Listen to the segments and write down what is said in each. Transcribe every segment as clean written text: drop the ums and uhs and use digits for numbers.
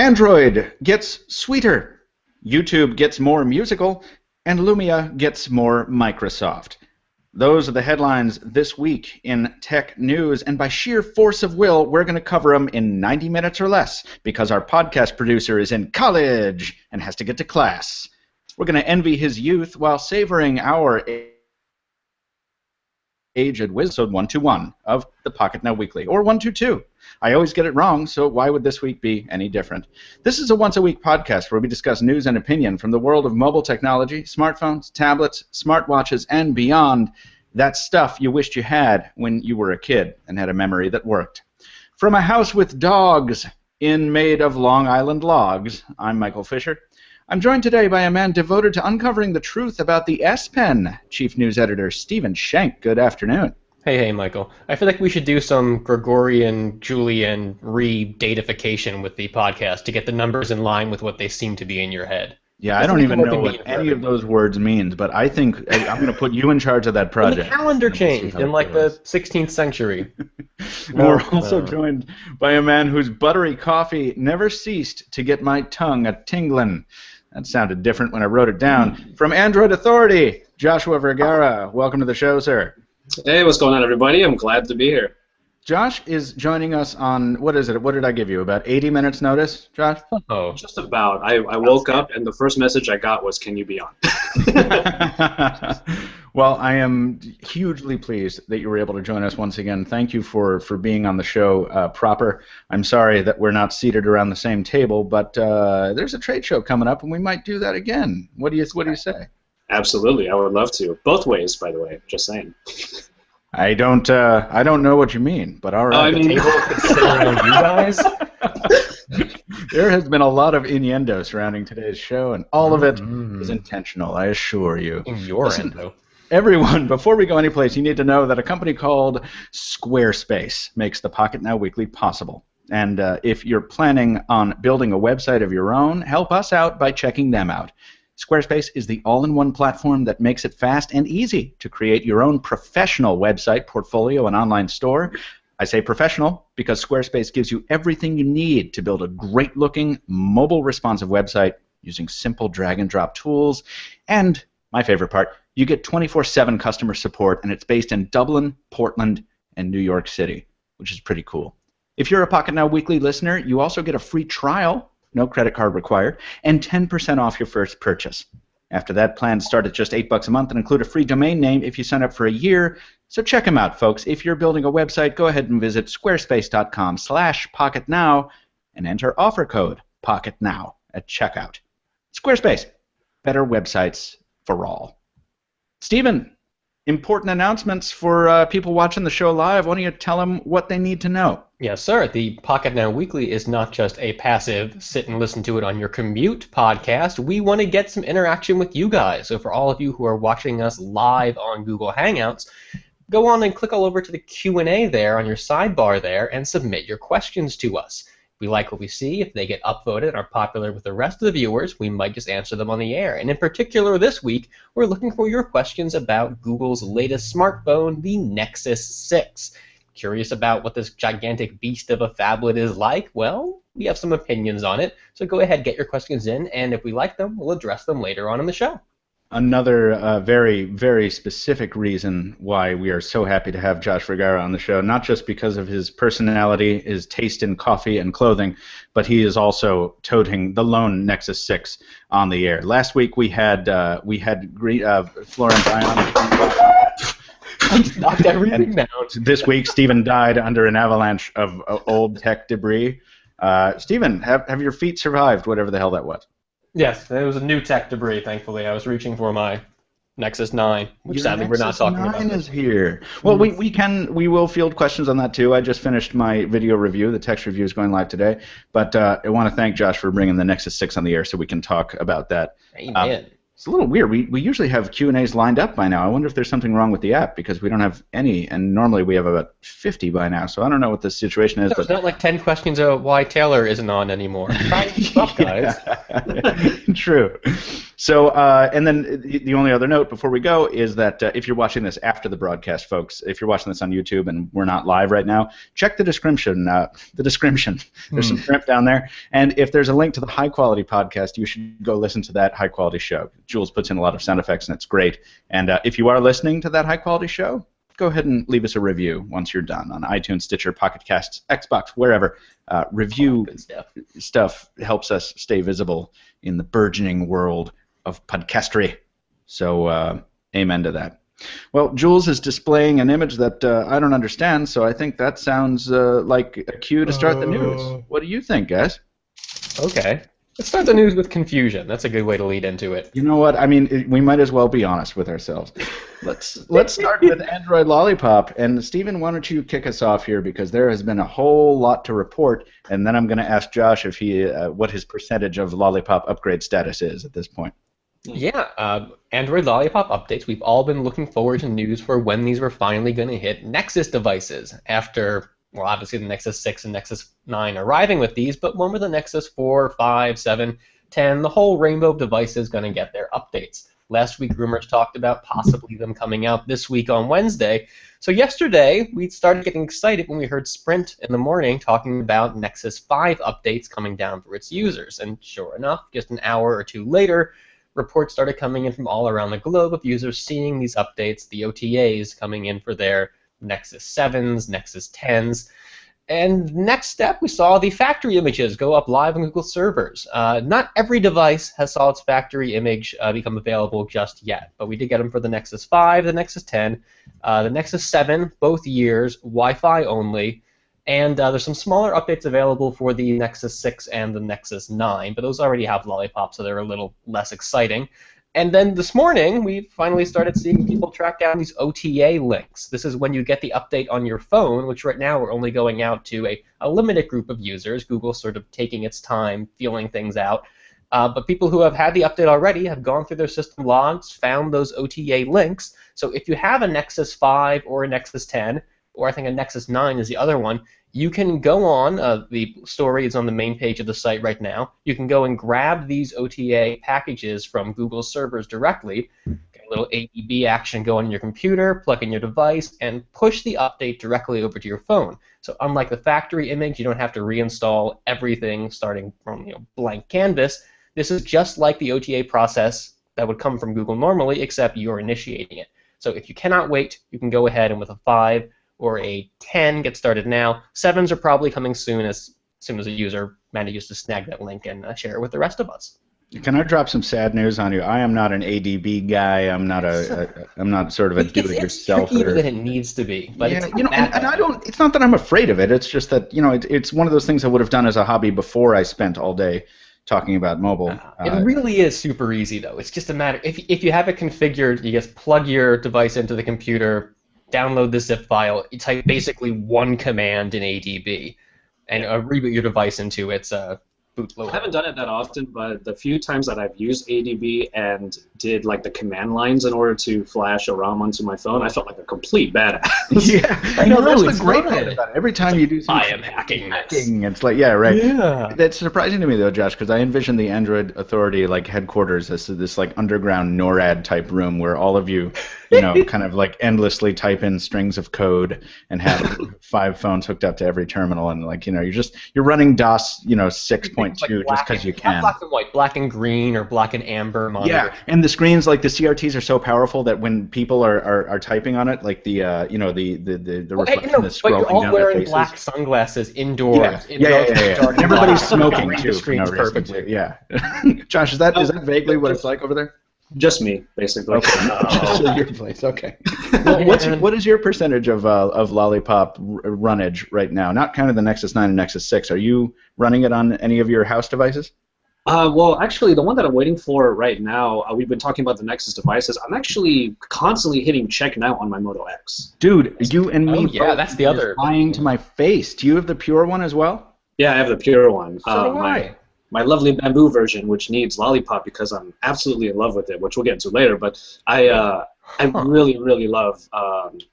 Android gets sweeter, YouTube gets more musical, and Lumia gets more Microsoft. Those are the headlines this week in tech news, and by sheer force of will, we're going to cover them in 90 minutes or less because our podcast producer is in college and has to get to class. We're going to envy his youth while savoring our aged episode 121 of the Pocketnow Weekly, or 122. I always get it wrong, so why would this week be any different? This is a once-a-week podcast where we discuss news and opinion from the world of mobile technology, smartphones, tablets, smartwatches, and beyond. That stuff you wished you had when you were a kid and had a memory that worked. From a house with dogs made of Long Island logs, I'm Michael Fisher. I'm joined today by a man devoted to uncovering the truth about the S Pen, Chief News Editor Stephen Schenk. Good afternoon. Hey, Michael. I feel like we should do some Gregorian, Julian re-datification with the podcast to get the numbers in line with what they seem to be in your head. Yeah, I don't even know what any of those words means, but I think I'm going to put you in charge of that project. The calendar changed in like the 16th century. We're also joined by a man whose buttery coffee never ceased to get my tongue a-tingling. That sounded different when I wrote it down. From Android Authority, Joshua Vergara. Welcome to the show, sir. Hey, what's going on, everybody? I'm glad to be here. Josh is joining us on, what is it? What did I give you? About 80 minutes notice, Josh? Oh, just about. I woke up and the first message I got was, "Can you be on?" Well, I am hugely pleased that you were able to join us once again. Thank you for being on the show proper. I'm sorry that we're not seated around the same table, but there's a trade show coming up, and we might do that again. What do you say? Absolutely, I would love to. Both ways, by the way. Just saying. I don't know what you mean, but all right. I mean, table could sit around you guys. There has been a lot of innuendo surrounding today's show, and all of it is intentional, I assure you. In your end, though. Everyone, before we go anyplace, you need to know that a company called Squarespace makes the Pocketnow Weekly possible. And if you're planning on building a website of your own, help us out by checking them out. Squarespace is the all-in-one platform that makes it fast and easy to create your own professional website, portfolio, and online store. I say professional because Squarespace gives you everything you need to build a great-looking, mobile-responsive website using simple drag-and-drop tools. And my favorite part, you get 24/7 customer support, and it's based in Dublin, Portland, and New York City, which is pretty cool. If you're a Pocketnow Weekly listener, you also get a free trial, no credit card required, and 10% off your first purchase. After that, plans start at just $8 a month and include a free domain name if you sign up for a year. So check them out, folks. If you're building a website, go ahead and visit squarespace.com/pocketnow and enter offer code POCKETNOW at checkout. Squarespace, better websites for all. Stephen, important announcements for people watching the show live. Why don't you tell them what they need to know? Yes, sir. The Pocketnow Weekly is not just a passive sit and listen to it on your commute podcast. We want to get some interaction with you guys. So for all of you who are watching us live on Google Hangouts, go on and click all over to the Q&A there on your sidebar there and submit your questions to us. We like what we see. If they get upvoted and are popular with the rest of the viewers, we might just answer them on the air. And in particular this week, we're looking for your questions about Google's latest smartphone, the Nexus 6. Curious about what this gigantic beast of a phablet is like? Well, we have some opinions on it, so go ahead, get your questions in, and if we like them, we'll address them later on in the show. Another very, very specific reason why we are so happy to have Josh Vergara on the show, not just because of his personality, his taste in coffee and clothing, but he is also toting the lone Nexus 6 on the air. Last week we had Florence Ion. Knocked everything down. This week, Stephen died under an avalanche of old tech debris. Stephen, have your feet survived whatever the hell that was? Yes, it was a new tech debris, thankfully. I was reaching for my Nexus 9, which sadly we're not talking about. Nexus 9 is here. Well, we will field questions on that too. I just finished my video review. The text review is going live today. But I want to thank Josh for bringing the Nexus 6 on the air so we can talk about that. Amen. It's a little weird. We usually have Q&As lined up by now. I wonder if there's something wrong with the app because we don't have any, and normally we have about 50 by now, so I don't know what the situation is. It's not like 10 questions about why Taylor isn't on anymore. Stop, guys. True. So, and then the only other note before we go is that if you're watching this after the broadcast, folks, if you're watching this on YouTube and we're not live right now, check the description. There's some shrimp down there. And if there's a link to the high-quality podcast, you should go listen to that high-quality show. Jules puts in a lot of sound effects, and it's great. And if you are listening to that high-quality show, go ahead and leave us a review once you're done on iTunes, Stitcher, Pocket Casts, Xbox, wherever. Review stuff helps us stay visible in the burgeoning world of podcastery. So amen to that. Well, Jules is displaying an image that I don't understand, so I think that sounds like a cue to start the news. What do you think, guys? Okay. Let's start the news with confusion. That's a good way to lead into it. You know what? I mean, we might as well be honest with ourselves. Let's start with Android Lollipop. And Stephen, why don't you kick us off here, because there has been a whole lot to report, and then I'm going to ask Josh if what his percentage of Lollipop upgrade status is at this point. Yeah, Android Lollipop updates. We've all been looking forward to news for when these were finally going to hit Nexus devices after, well, obviously the Nexus 6 and Nexus 9 arriving with these, but when were the Nexus 4, 5, 7, 10, the whole rainbow of devices going to get their updates? Last week, rumors talked about possibly them coming out this week on Wednesday. So yesterday, we started getting excited when we heard Sprint in the morning talking about Nexus 5 updates coming down for its users. And sure enough, just an hour or two later, reports started coming in from all around the globe of users seeing these updates, the OTAs coming in for their Nexus 7s, Nexus 10s. And next step, we saw the factory images go up live on Google servers. Not every device has saw its factory image become available just yet, but we did get them for the Nexus 5, the Nexus 10, the Nexus 7, both years, Wi-Fi only, and there's some smaller updates available for the Nexus 6 and the Nexus 9, but those already have Lollipop, so they're a little less exciting. And then this morning, we finally started seeing people track down these OTA links. This is when you get the update on your phone, which right now we're only going out to a limited group of users. Google's sort of taking its time, feeling things out. But people who have had the update already have gone through their system logs, found those OTA links. So if you have a Nexus 5 or a Nexus 10, or I think a Nexus 9 is the other one, you can go on, the story is on the main page of the site right now, you can go and grab these OTA packages from Google servers directly, get a little ADB action go on your computer, plug in your device, and push the update directly over to your phone. So unlike the factory image, you don't have to reinstall everything starting from blank canvas. This is just like the OTA process that would come from Google normally, except you're initiating it. So if you cannot wait, you can go ahead and with a 5 or a 10 get started now. 7s are probably coming soon as a user manages to snag that link and share it with the rest of us. Can I drop some sad news on you? I am not an ADB guy. I'm not I'm not sort of a do-it-yourselfer. It's trickier than it needs to be. But yeah, and I don't. It's not that I'm afraid of it. It's just that it's one of those things I would have done as a hobby before I spent all day talking about mobile. It really is super easy though. It's just a matter if you have it configured, you just plug your device into the computer, download the zip file, you type basically one command in ADB, and reboot your device into its bootloader. I haven't done it that often, but the few times that I've used ADB and did like the command lines in order to flash a ROM onto my phone, I felt like a complete badass. Yeah, I know that's the great part about it. Every time you do something, I am hacking this. It's like, yeah, right. Yeah. That's surprising to me though, Josh, because I envision the Android Authority headquarters as this like underground NORAD type room where all of you kind of like endlessly type in strings of code and have 5 phones hooked up to every terminal, and you're running DOS 6.2 just because you can. Not black and white, black and green or black and amber monitor. Yeah, and the screens, like the CRTs, are so powerful that when people are typing on it, like the reflection is scrolling but you're all down wearing their faces. black sunglasses indoors. Yeah. And everybody's smoking too. Screens perfectly. Yeah. Josh, is that vaguely what it's like over there? Just me, basically. Okay. Just your place. Okay. Well, what is your percentage of Lollipop runnage right now? Not kind of the Nexus 9 and Nexus 6. Are you running it on any of your house devices? Well, actually, the one that I'm waiting for right now, we've been talking about the Nexus devices. I'm actually constantly hitting check now on my Moto X. Dude, you and me both. That's the other. Lying to my face. Do you have the pure one as well? Yeah, I have the pure one. So do I. My lovely bamboo version, which needs Lollipop because I'm absolutely in love with it, which we'll get into later. But I really, really love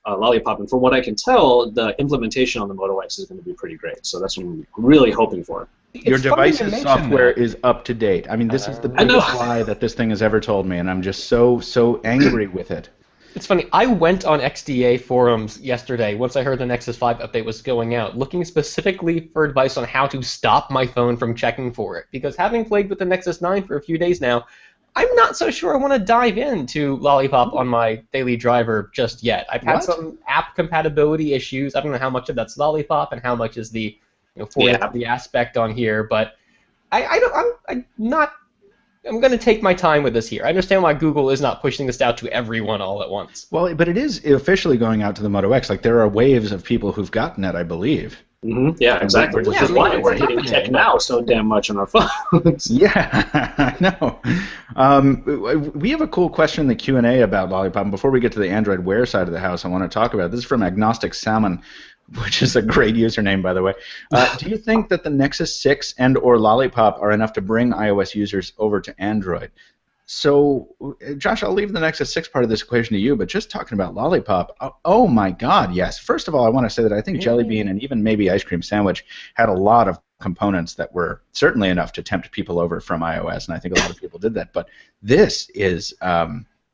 Lollipop, and from what I can tell, the implementation on the Moto X is going to be pretty great. So that's what I'm really hoping for. Your device's software is up to date. I mean, this is the I know. biggest lie that this thing has ever told me, and I'm just so angry with it. It's funny, I went on XDA forums yesterday once I heard the Nexus 5 update was going out, looking specifically for advice on how to stop my phone from checking for it. Because having played with the Nexus 9 for a few days now, I'm not so sure I want to dive into Lollipop on my daily driver just yet. I've had some app compatibility issues. I don't know how much of that's Lollipop and how much is the the aspect on here, but I'm going to take my time with this here. I understand why Google is not pushing this out to everyone all at once. Well, but it is officially going out to the Moto X. Like, there are waves of people who've gotten it, I believe. Mm-hmm. Yeah, exactly. Which is why we're hitting tech now so damn much on our phones. Yeah, I know. We have a cool question in the Q&A about Lollipop. And before we get to the Android Wear side of the house, I want to talk about this is from Agnostic Salmon, which is a great username, by the way. Do you think that the Nexus 6 and/or Lollipop are enough to bring iOS users over to Android? So, Josh, I'll leave the Nexus 6 part of this equation to you, but just talking about Lollipop, oh my God, yes. First of all, I want to say that I think Jelly Bean and even maybe Ice Cream Sandwich had a lot of components that were certainly enough to tempt people over from iOS, and I think a lot of people did that. But this is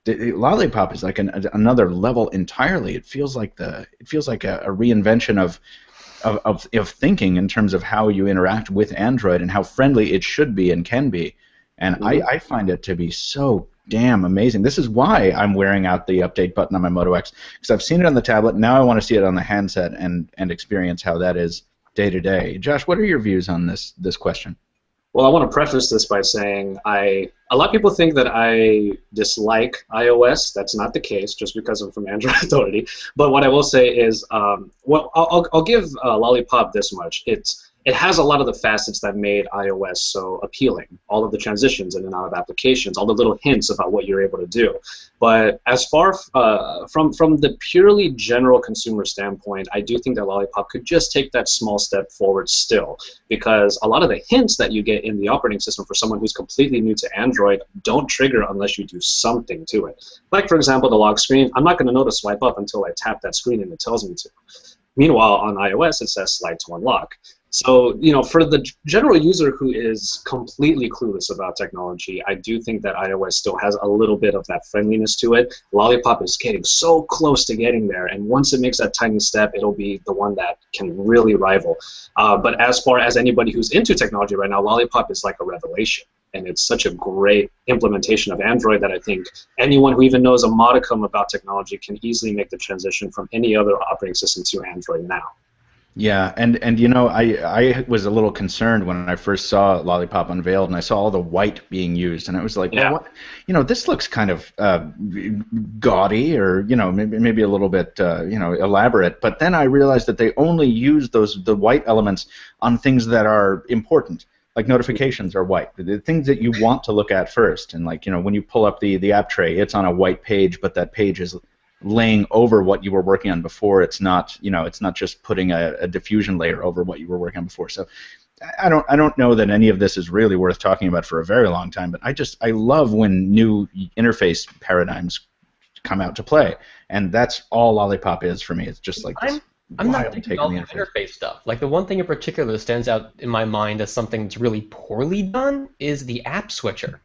Lollipop is like another level entirely. It feels like a reinvention of thinking in terms of how you interact with Android and how friendly it should be and can be. And I find it to be so damn amazing. This is why I'm wearing out the update button on my Moto X, because I've seen it on the tablet. Now I want to see it on the handset and experience how that is day to day. Josh, what are your views on this question? Well, I want to preface this by saying a lot of people think that I dislike iOS. That's not the case, just because I'm from Android Authority. But what I will say is, well, I'll give Lollipop this much. It has a lot of the facets that made iOS so appealing. All of the transitions in and out of applications, all the little hints about what you're able to do. But as far from the purely general consumer standpoint, I do think that Lollipop could just take that small step forward still, because a lot of the hints that you get in the operating system for someone who's completely new to Android don't trigger unless you do something to it. Like, for example, the lock screen. I'm not going to know to swipe up until I tap that screen and it tells me to. Meanwhile, on iOS, it says slide to unlock. So, for the general user who is completely clueless about technology, I do think that iOS still has a little bit of that friendliness to it. Lollipop is getting so close to getting there, and once it makes that tiny step, it'll be the one that can really rival. But as far as anybody who's into technology right now, Lollipop is like a revelation, and it's such a great implementation of Android that I think anyone who even knows a modicum about technology can easily make the transition from any other operating system to Android now. Yeah, and I was a little concerned when I first saw Lollipop unveiled, and I saw all the white being used, and I was like, well, what? This looks kind of gaudy, or maybe a little bit elaborate. But then I realized that they only use the white elements on things that are important. Like notifications are white, the things that you want to look at first, and like when you pull up the app tray, it's on a white page, but that page is laying over what you were working on before. It's not it's not just putting a diffusion layer over what you were working on before. So I don't know that any of this is really worth talking about for a very long time, but I love when new interface paradigms come out to play, and that's all Lollipop is for me. It's just like this. I'm not thinking all the interface stuff. Like, the one thing in particular that stands out in my mind as something that's really poorly done is the app switcher,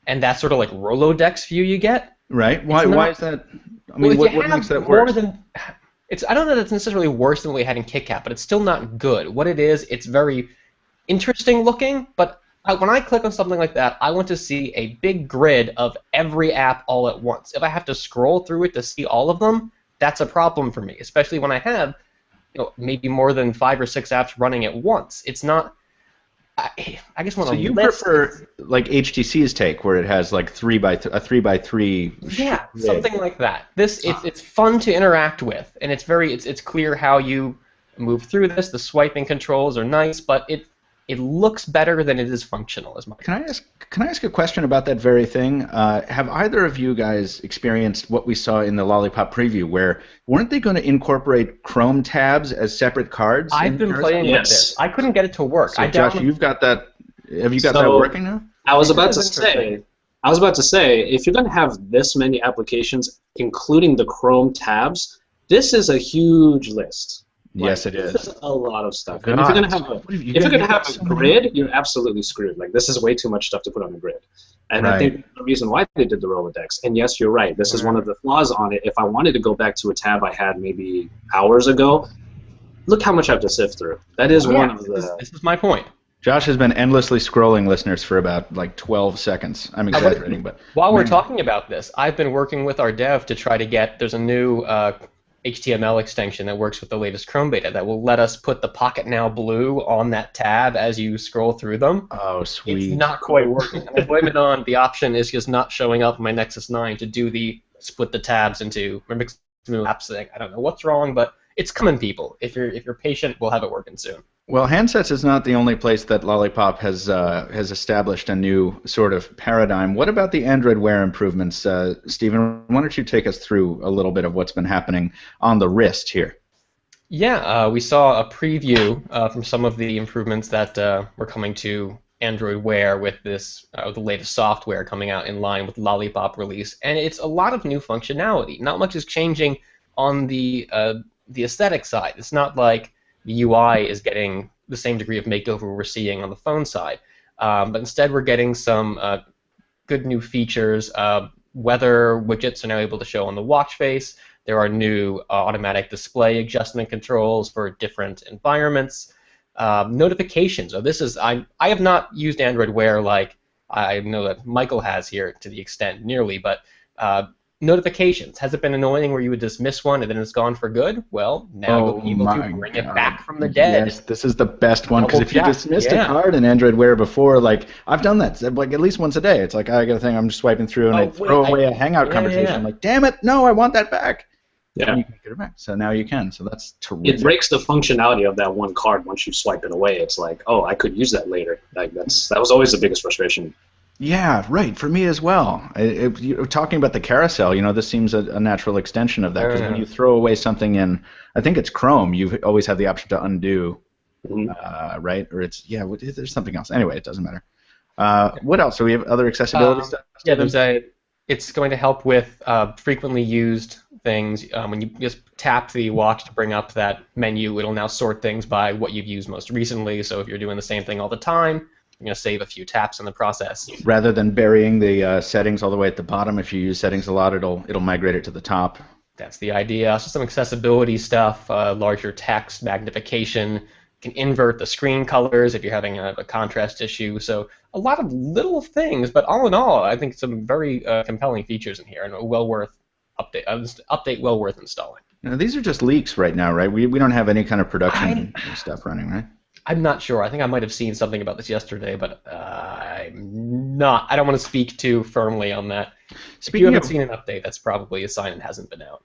and that sort of like Rolodex view you get. Right? Why is that? I mean, what makes that worse? I don't know that it's necessarily worse than what we had in KitKat, but it's still not good. What it is, it's very interesting looking, but when I click on something like that, I want to see a big grid of every app all at once. If I have to scroll through it to see all of them, that's a problem for me, especially when I have maybe more than 5 or 6 apps running at once. It's not. I guess so you prefer like HTC's take, where it has like a 3x3. Yeah, something like that. It's fun to interact with, and it's clear how you move through this. The swiping controls are nice, but it looks better than it is functional. Can I ask a question about that very thing? Have either of you guys experienced what we saw in the Lollipop preview, where weren't they going to incorporate Chrome tabs as separate cards? I've been playing with this. I couldn't get it to work. So Josh, you've got that. Have you got that working now? I was about to say, if you're going to have this many applications, including the Chrome tabs, this is a huge list. Yes, it is. This is a lot of stuff. God. And if you're gonna have a grid, you're absolutely screwed. Like, this is way too much stuff to put on a grid. And I think the reason why they did the Rolodex, and yes, you're right, this is one of the flaws on it. If I wanted to go back to a tab I had maybe hours ago, look how much I have to sift through. That is one of the... This is my point. Josh has been endlessly scrolling, listeners, for about like 12 seconds. I'm exaggerating, but... While we're talking about this, I've been working with our dev to try to get... There's a new HTML extension that works with the latest Chrome beta that will let us put the Pocketnow blue on that tab as you scroll through them. Oh, sweet. It's not quite working. And I blame it on the option is just not showing up in my Nexus 9 to do the split the tabs into apps. I don't know what's wrong, but it's coming, people. If you're patient, we'll have it working soon. Well, handsets is not the only place that Lollipop has established a new sort of paradigm. What about the Android Wear improvements? Stephen, why don't you take us through a little bit of what's been happening on the wrist here? Yeah, we saw a preview from some of the improvements that were coming to Android Wear with this the latest software coming out in line with Lollipop release, and it's a lot of new functionality. Not much is changing on the aesthetic side. It's not like the UI is getting the same degree of makeover we're seeing on the phone side, but instead we're getting some good new features. Weather widgets are now able to show on the watch face. There are new automatic display adjustment controls for different environments. Notifications. So this is I have not used Android Wear like I know that Michael has here to the extent nearly, but notifications. Has it been annoying where you would just miss one and then it's gone for good? Well, now you'll be able to bring it back from the dead. Yes, this is the best one, because if you dismissed a card in Android Wear before, like, I've done that, like, at least once a day. It's like, I got a thing, I'm just swiping through, and I throw away a Hangout conversation. I'm like, damn it, no, I want that back. Yeah. And you can get it back. So now you can. So that's terrific. It breaks the functionality of that one card once you swipe it away. It's like, oh, I could use that later. Like, that was always the biggest frustration. Yeah, right. For me as well. Talking about the carousel, this seems a natural extension of that, because when you throw away something in, I think it's Chrome, you always have the option to undo, right? Or there's something else. Anyway, it doesn't matter. What else? So we have other accessibility stuff? Yeah, it's going to help with frequently used things. When you just tap the watch to bring up that menu, it'll now sort things by what you've used most recently. So if you're doing the same thing all the time, you're going to save a few taps in the process. Rather than burying the settings all the way at the bottom, if you use settings a lot, it'll migrate it to the top. That's the idea. Also some accessibility stuff, larger text, magnification. You can invert the screen colors if you're having a contrast issue. So a lot of little things, but all in all, I think some very compelling features in here, and well worth update well worth installing. These are just leaks right now, right? We don't have any kind of production stuff running, right? I'm not sure. I think I might have seen something about this yesterday, but I don't want to speak too firmly on that. If you haven't seen an update, that's probably a sign it hasn't been out.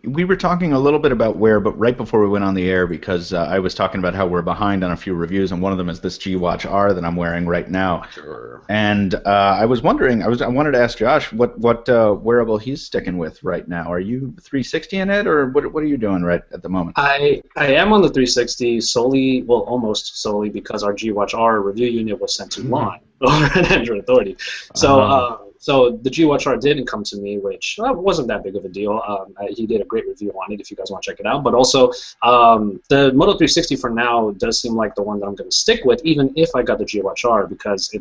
We were talking a little bit about Wear, but right before we went on the air, because I was talking about how we're behind on a few reviews, and one of them is this G-Watch-R that I'm wearing right now. Sure. And I was wondering, I wanted to ask Josh what wearable he's sticking with right now. Are you 360 in it, or what are you doing right at the moment? I am on the 360 solely, well, almost solely, because our G-Watch-R review unit was sent to Line, or an Android Authority. So. So the G-Watch-R didn't come to me, which wasn't that big of a deal. He did a great review on it if you guys want to check it out. But also, the Moto 360 for now does seem like the one that I'm going to stick with, even if I got the G-Watch-R, because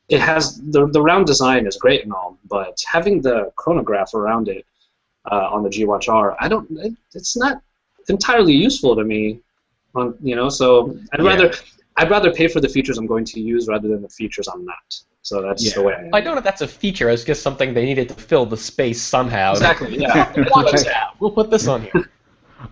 it has the round design is great and all, but having the chronograph around it on the G-Watch-R, it's not entirely useful to me. So I'd rather pay for the features I'm going to use rather than the features I'm not. So that's the way I am. I don't know if that's a feature. It's just something they needed to fill the space somehow. Exactly, yeah. We'll put this on here.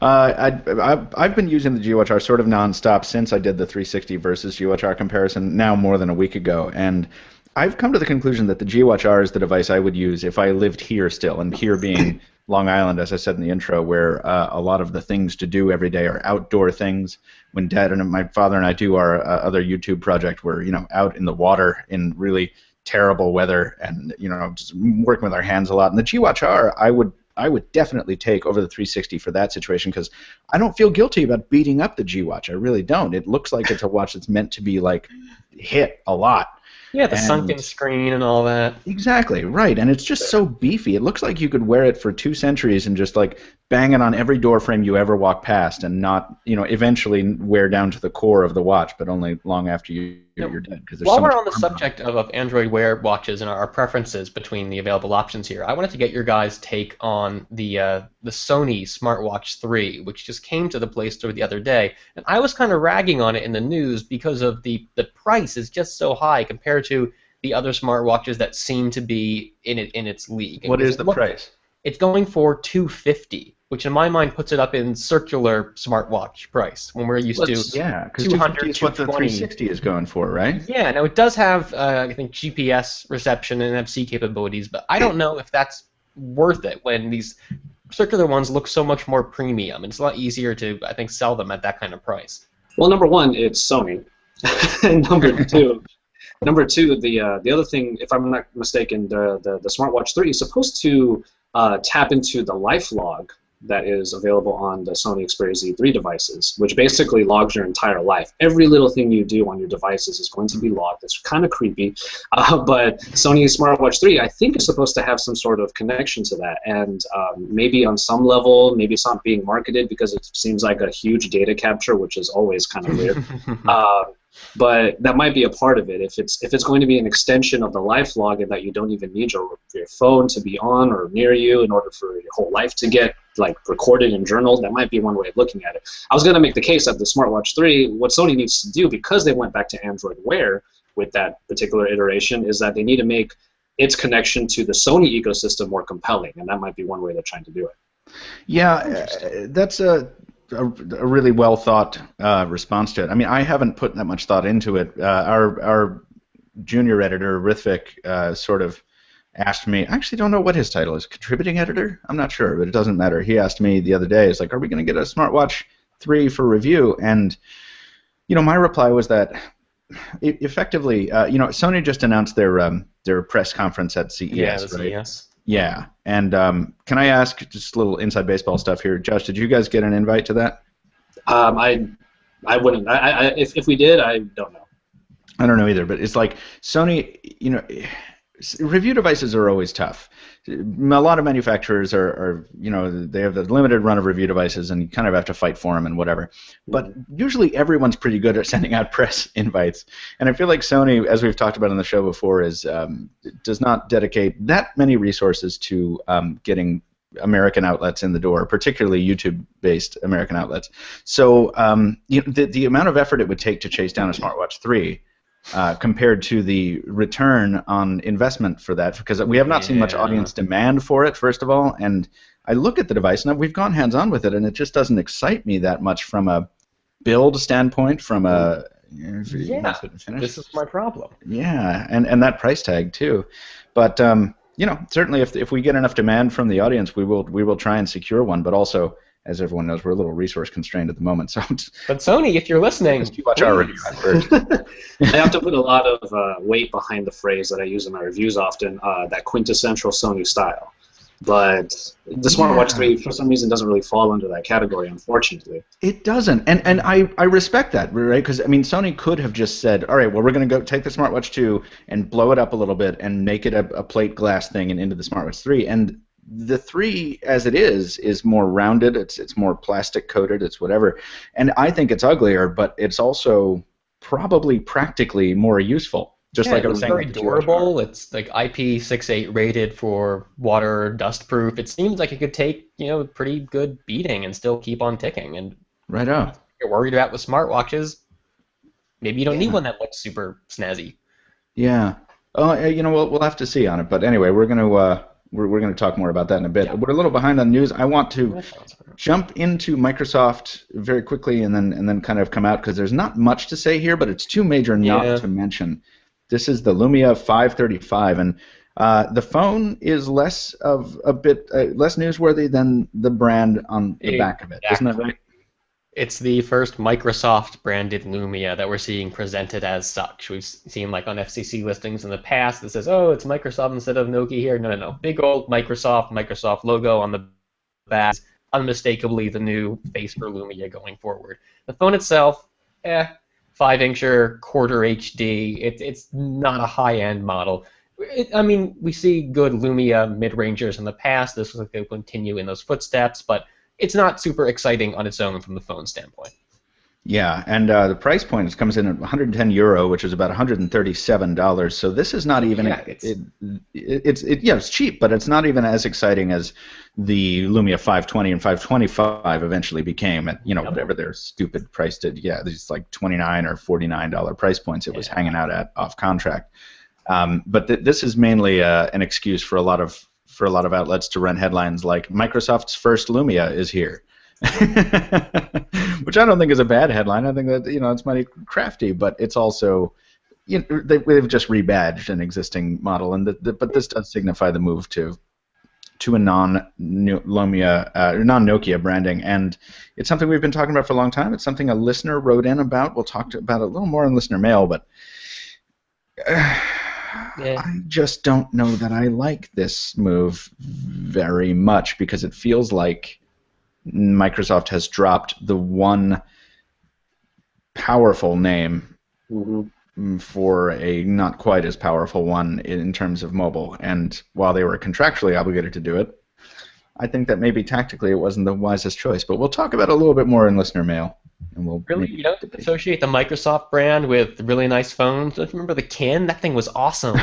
I've been using the G-Watch-R sort of nonstop since I did the 360 versus G-Watch-R comparison, now more than a week ago. And I've come to the conclusion that the G-Watch-R is the device I would use if I lived here still, and here being Long Island, as I said in the intro, where a lot of the things to do every day are outdoor things. When Dad and my father and I do our other YouTube project, we're out in the water in really terrible weather, and just working with our hands a lot. And the G-Watch-R, I would definitely take over the 360 for that situation, because I don't feel guilty about beating up the G-Watch. I really don't. It looks like it's a watch that's meant to be like hit a lot. Yeah, the And sunken screen and all that. exactly, right. And it's just so beefy. It looks like you could wear it for 2 centuries and just like bang it on every door frame you ever walk past and not, eventually wear down to the core of the watch, but only long after you're dead because there's While so much we're on the armor on it. subject of Android Wear watches and our preferences between the available options here, I wanted to get your guys' take on the Sony Smartwatch 3, which just came to the Play Store the other day, and I was kind of ragging on it in the news because of the price is just so high compared to the other smartwatches that seem to be in its league. What is the price? It's going for $250, which in my mind puts it up in circular smartwatch price when we're used to Yeah, because 200, 250 is what the 220. 360 is going for, right? Yeah, now it does have, I think, GPS reception and NFC capabilities, but I don't know if that's worth it when these circular ones look so much more premium. It's a lot easier to, I think, sell them at that kind of price. Well, number one, it's Sony. And number two, the other thing, if I'm not mistaken, the Smartwatch 3 is supposed to tap into the life log that is available on the Sony Xperia Z3 devices, which basically logs your entire life. Every little thing you do on your devices is going to be logged. It's kind of creepy, but Sony Smartwatch 3, I think, is supposed to have some sort of connection to that, and maybe on some level, maybe it's not being marketed because it seems like a huge data capture, which is always kind of weird. But that might be a part of it. If it's going to be an extension of the life log and that you don't even need your phone to be on or near you in order for your whole life to get like recorded and journaled, that might be one way of looking at it. I was going to make the case that the Smartwatch 3, what Sony needs to do, because they went back to Android Wear with that particular iteration, is that they need to make its connection to the Sony ecosystem more compelling, and that might be one way they're trying to do it. Yeah, that's a really well thought response to it. I mean, I haven't put that much thought into it. Our junior editor, Rithvik, sort of asked me, I actually don't know what his title is, contributing editor? I'm not sure, but it doesn't matter. He asked me the other day, it's like, are we going to get a Smartwatch 3 for review? And, my reply was that effectively, Sony just announced their press conference at CES, Yeah, right? CES. Yeah, and can I ask just a little inside baseball stuff here, Josh? Did you guys get an invite to that? I wouldn't. If we did, I don't know. I don't know either, but it's like Sony. Review devices are always tough. A lot of manufacturers are they have a limited run of review devices, and you kind of have to fight for them and whatever. But usually everyone's pretty good at sending out press invites, and I feel like Sony, as we've talked about on the show before, does not dedicate that many resources to getting American outlets in the door, particularly YouTube-based American outlets. So the amount of effort it would take to chase down a Smartwatch 3. Compared to the return on investment for that, because we have not seen much audience demand for it, first of all, and I look at the device, and we've gone hands-on with it, and it just doesn't excite me that much from a build standpoint, from a... This is my problem. Yeah, and that price tag, too. But, certainly if we get enough demand from the audience, we will try and secure one, but also... As everyone knows, we're a little resource constrained at the moment. So, but Sony, if you're listening, watch our review at first. I have to put a lot of weight behind the phrase that I use in my reviews often, that quintessential Sony style. But the Smartwatch 3, for some reason, doesn't really fall under that category, unfortunately. It doesn't, and I respect that, right? Because, I mean, Sony could have just said, all right, well, we're going to go take the Smartwatch 2 and blow it up a little bit and make it a plate glass thing and into the Smartwatch 3, and the 3, as it is more rounded. It's more plastic coated. It's whatever, and I think it's uglier, but it's also probably practically more useful. Just like I was saying, very durable. It's like IP68 rated for water dust proof. It seems like it could take a pretty good beating and still keep on ticking. And right on. If you're worried about with smartwatches, maybe you don't need one that looks super snazzy. Yeah. We'll have to see on it. But anyway, we're going to talk more about that in a bit. Yeah. We're a little behind on news. I want to jump into Microsoft very quickly and then kind of come out because there's not much to say here, but it's too major not to mention. This is the Lumia 535, and the phone is less newsworthy than the brand on the back of it. Isn't that right? It's the first Microsoft-branded Lumia that we're seeing presented as such. We've seen like on FCC listings in the past that says, oh, it's Microsoft instead of Nokia here. No. Big old Microsoft logo on the back. Unmistakably the new face for Lumia going forward. The phone itself, 5-incher, quarter HD. It's not a high-end model. I mean, we see good Lumia mid-rangers in the past. This looks like they'll continue in those footsteps, but it's not super exciting on its own from the phone standpoint. Yeah, and the price point comes in at €110, which is about $137. So this is not even it's cheap, but it's not even as exciting as the Lumia 520 and 525 eventually became at whatever their stupid price did. Yeah, these like $29 or $49 price points it was hanging out at off contract. But this is mainly an excuse for a lot of outlets to run headlines like Microsoft's first Lumia is here. Which I don't think is a bad headline. I think that it's mighty crafty, but it's also they've just rebadged an existing model, and but this does signify the move to a non-Lumia, non-Nokia branding, and it's something we've been talking about for a long time. It's something a listener wrote in about. We'll talk about it a little more in listener mail, but I just don't know that I like this move very much because it feels like Microsoft has dropped the one powerful name for a not quite as powerful one in terms of mobile. And while they were contractually obligated to do it, I think that maybe tactically it wasn't the wisest choice. But we'll talk about it a little bit more in listener mail. And we'll really, you don't associate the Microsoft brand with really nice phones. Don't you remember the Kin? That thing was awesome.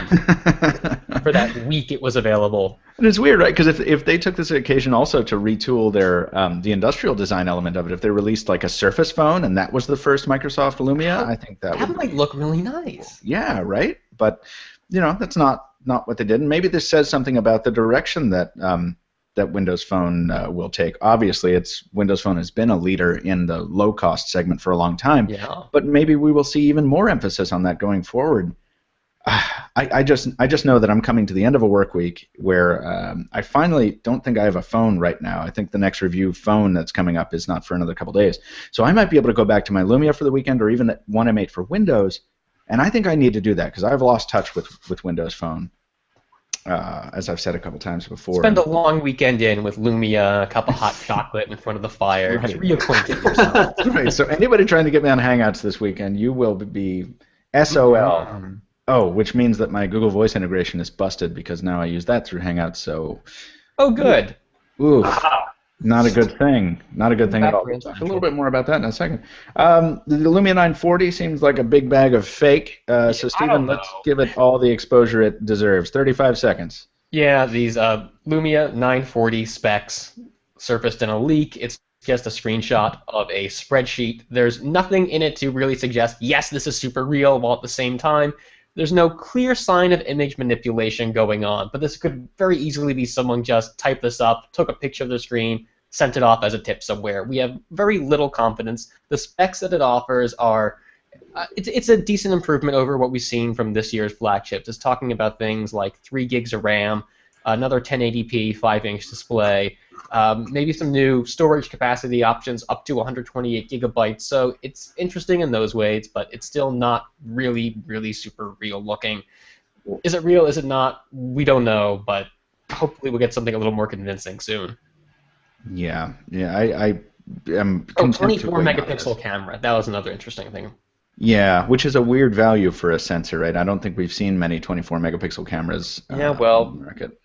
For that week it was available. And it's weird, right? Because if they took this occasion also to retool their the industrial design element of it, if they released like a Surface phone and that was the first Microsoft Lumia, I think that might look really nice. Yeah, right. But that's not what they did. And maybe this says something about the direction that that Windows Phone will take. Obviously, Windows Phone has been a leader in the low-cost segment for a long time. Yeah. But maybe we will see even more emphasis on that going forward. I just know that I'm coming to the end of a work week where I finally don't think I have a phone right now. I think the next review phone that's coming up is not for another couple days. So I might be able to go back to my Lumia for the weekend or even that one I made for Windows. And I think I need to do that because I've lost touch with Windows Phone, as I've said a couple times before. Spend a long weekend in with Lumia, a cup of hot chocolate in front of the fire. Just reacquainted yourself. Right. So anybody trying to get me on Hangouts this weekend, you will be SOL. Oh, which means that my Google Voice integration is busted because now I use that through Hangouts. So. Oh, good. Ooh. Not a good thing. Not a good thing at all. We'll talk a little bit more about that in a second. The Lumia 940 seems like a big bag of fake. So, Stephen, let's give it all the exposure it deserves. 35 seconds. Yeah, these Lumia 940 specs surfaced in a leak. It's just a screenshot of a spreadsheet. There's nothing in it to really suggest, yes, this is super real, while at the same time, there's no clear sign of image manipulation going on, but this could very easily be someone just typed this up, took a picture of the screen, sent it off as a tip somewhere. We have very little confidence. The specs that it offers are, it's a decent improvement over what we've seen from this year's flagships. It's talking about things like 3 gigs of RAM, another 1080p 5-inch display, maybe some new storage capacity options up to 128 gigabytes. So it's interesting in those ways, but it's still not really, really super real looking. Is it real? Is it not? We don't know, but hopefully we'll get something a little more convincing soon. Yeah, I am. 24 megapixel camera. That was another interesting thing. Yeah, which is a weird value for a sensor, right? I don't think we've seen many 24 megapixel cameras. Yeah, well. On the market.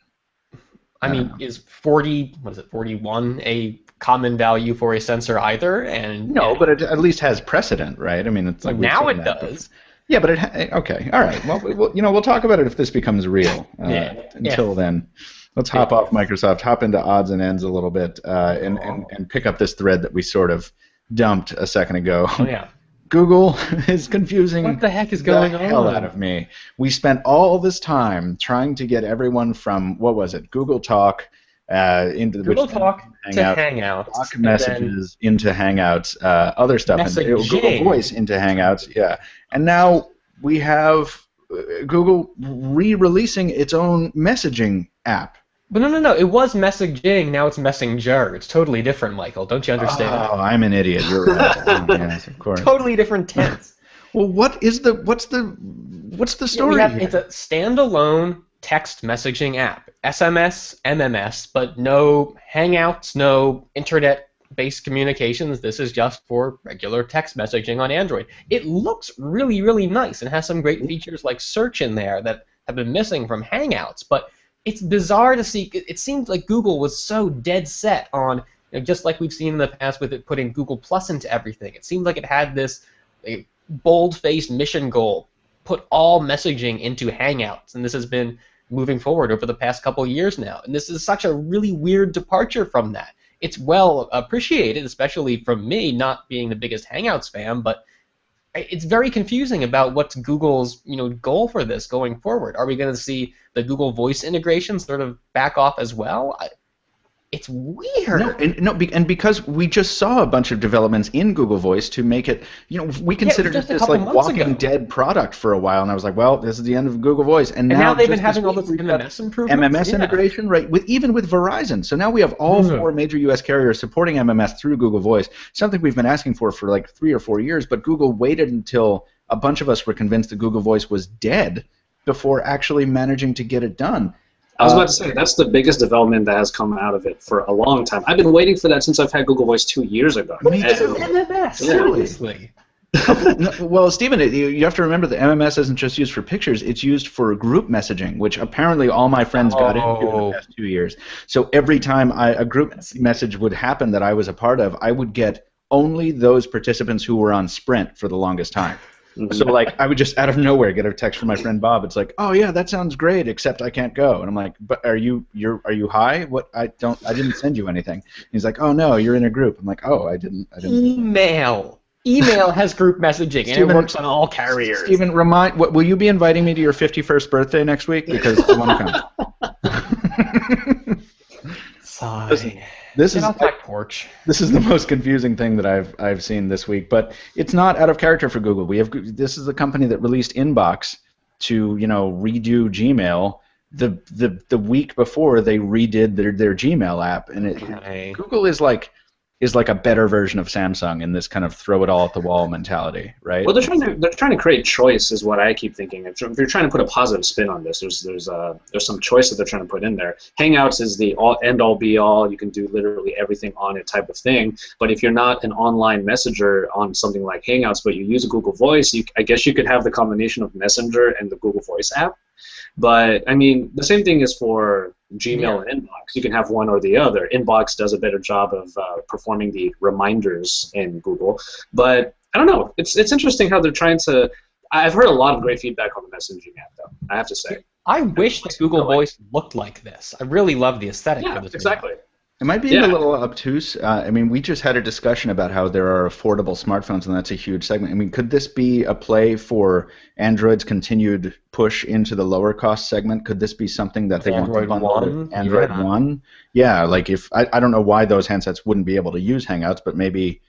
I mean, is 41 a common value for a sensor either? And no, but it at least has precedent, right? I mean, it's like now it does. Yeah, but okay, all right. Well, we'll talk about it if this becomes real. Until then, let's hop off Microsoft, hop into odds and ends a little bit, and pick up this thread that we sort of dumped a second ago. Oh yeah. Google is confusing what the heck is going the hell out of me. We spent all this time trying to get everyone from, what was it, Google Talk into Google Talk to Hangouts. Talk messages into Hangouts, other stuff, and Google Voice into Hangouts, yeah. And now we have Google re-releasing its own messaging app. But no. It was messaging. Now it's messenger. It's totally different, Michael. Don't you understand? Oh, I'm an idiot. You're right. Yes, of course. Totally different tense. Well, what's the story here? It's a standalone text messaging app. SMS, MMS, but no Hangouts, no internet based communications. This is just for regular text messaging on Android. It looks really, really nice and has some great features like search in there that have been missing from Hangouts. But it's bizarre to see. It seems like Google was so dead set on, just like we've seen in the past with it putting Google Plus into everything. It seemed like it had this bold-faced mission goal: put all messaging into Hangouts, and this has been moving forward over the past couple of years now. And this is such a really weird departure from that. It's well appreciated, especially from me, not being the biggest Hangouts fan, but it's very confusing about what's Google's goal for this going forward. Are we going to see the Google Voice integration sort of back off as well? It's weird. And because we just saw a bunch of developments in Google Voice to make it, we considered it this like walking dead product for a while, and I was like, well, this is the end of Google Voice. And now they've been having all this MMS improvements. MMS integration, right? Even with Verizon. So now we have all 4 major U.S. carriers supporting MMS through Google Voice, something we've been asking for like 3 or 4 years, but Google waited until a bunch of us were convinced that Google Voice was dead before actually managing to get it done. I was about to say, that's the biggest development that has come out of it for a long time. I've been waiting for that since I've had Google Voice 2 years ago. This is MMS, seriously. Well, Stephen, you have to remember that MMS isn't just used for pictures, it's used for group messaging, which apparently all my friends got into in the past 2 years. So every time a group message would happen that I was a part of, I would get only those participants who were on Sprint for the longest time. So like I would just out of nowhere get a text from my friend Bob. It's like, oh yeah, that sounds great, except I can't go. And I'm like, but are you high? What? I didn't send you anything. He's like, oh no, you're in a group. I'm like, oh, I didn't. Email has group messaging, and it works on all carriers. Stephen, will you be inviting me to your 51st birthday next week? Because I want to come. Sigh. This is porch. This is the most confusing thing that I've seen this week, but it's not out of character for Google. This is the company that released Inbox to redo Gmail the week before they redid their Gmail app, and Google is like a better version of Samsung in this kind of throw it all at the wall mentality, right? Well, they're trying to create choice, is what I keep thinking. If you're trying to put a positive spin on this, there's some choice that they're trying to put in there. Hangouts is the end all be all. You can do literally everything on it type of thing. But if you're not an online messenger on something like Hangouts, but you use a Google Voice, I guess you could have the combination of Messenger and the Google Voice app. But I mean, the same thing is for Gmail and Inbox. You can have one or the other. Inbox does a better job of performing the reminders in Google. But I don't know. It's interesting how they're trying to. I've heard a lot of great feedback on the messaging app, though. I have to say. I wish that Google Voice looked like this. I really love the aesthetic of this. Exactly. It might be a little obtuse. I mean, we just had a discussion about how there are affordable smartphones, and that's a huge segment. I mean, could this be a play for Android's continued push into the lower-cost segment? Could this be something that they want to bundle with Android One? Yeah, like if I don't know why those handsets wouldn't be able to use Hangouts, but maybe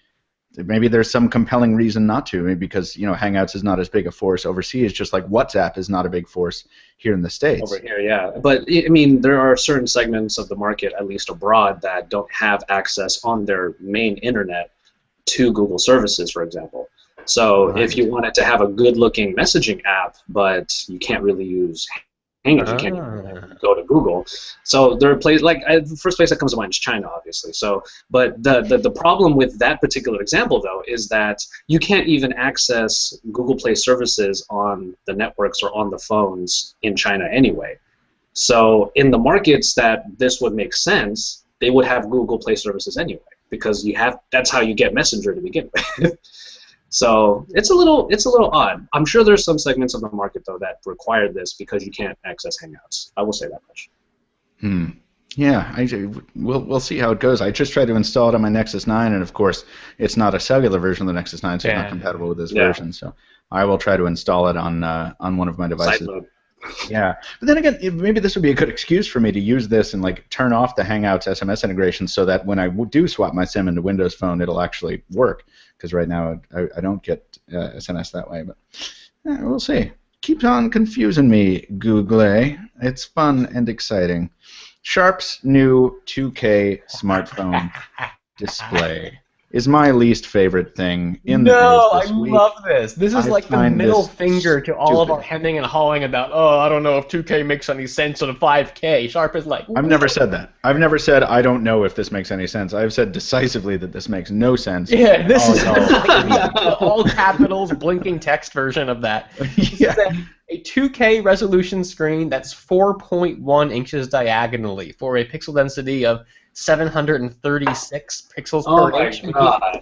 there's some compelling reason not to. Maybe because Hangouts is not as big a force overseas, just like WhatsApp is not a big force here in the States. Over here, yeah. But I mean, there are certain segments of the market, at least abroad, that don't have access on their main internet to Google services, for example. So if you wanted to have a good-looking messaging app, but you can't really use Hangouts, you can't go to Google. So there are places the first place that comes to mind is China, obviously. So, but the problem with that particular example, though, is that you can't even access Google Play services on the networks or on the phones in China anyway. So in the markets that this would make sense, they would have Google Play services anyway, because that's how you get Messenger to begin with. So it's a little odd. I'm sure there's some segments of the market, though, that require this because you can't access Hangouts. I will say that much. Yeah, we'll see how it goes. I just tried to install it on my Nexus 9, and of course, it's not a cellular version of the Nexus 9, so it's not compatible with this version. So I will try to install it on one of my devices. Side mode. Yeah, but then again, maybe this would be a good excuse for me to use this and turn off the Hangouts SMS integration so that when I do swap my SIM into Windows Phone, it'll actually work. Because right now I don't get SMS that way, but we'll see. Keeps on confusing me, Google. It's fun and exciting. Sharp's new 2K smartphone display. is my least favorite thing in the No, news I this week. love this. This is I like the find middle this finger to all of stupid. our hemming and hawing about, oh, I don't know if 2K makes any sense on a 5K. Sharp is like, I've never said that. I've never said I don't know if this makes any sense. I've said decisively that this makes no sense. yeah, this is no. the all capitals blinking text version of that. This Yeah. is a 2K resolution screen that's 4.1 inches diagonally for a pixel density of 736 pixels Oh per my inch. god.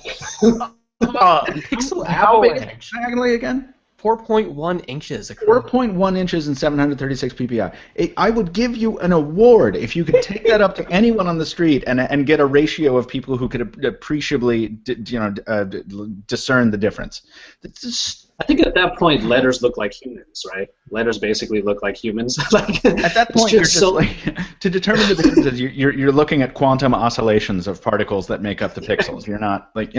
Pixel How big is it avalanche. diagonally again? 4.1 inches. across. 4.1 inches and 736 ppi. I would give you an award if you could take that up to anyone on the street and get a ratio of people who could appreciably discern the difference. It's just, I think at that point, letters look like humans, right? Letters basically look like humans. Like, at that it's point, you're just so like, to determine the differences, you're looking at quantum oscillations of particles that make up the pixels. You're not like,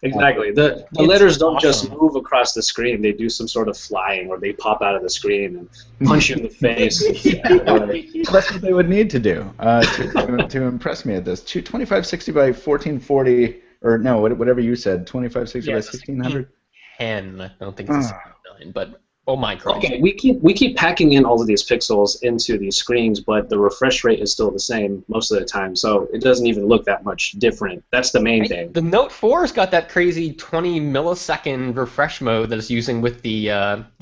exactly. The It's letters don't just awesome. move across the screen; they do some sort of flying, or they pop out of the screen and punch you in the face. That's what they would need to do to impress me at this. 2560 by 1440, or no, whatever you said, 2560 by Yes. 1600. 10. I don't think it's a 9, but oh my Christ. Okay, we keep packing in all of these pixels into these screens, but the refresh rate is still the same most of the time, so it doesn't even look that much different. That's the main thing. The Note 4's got that crazy 20 millisecond refresh mode that it's using with the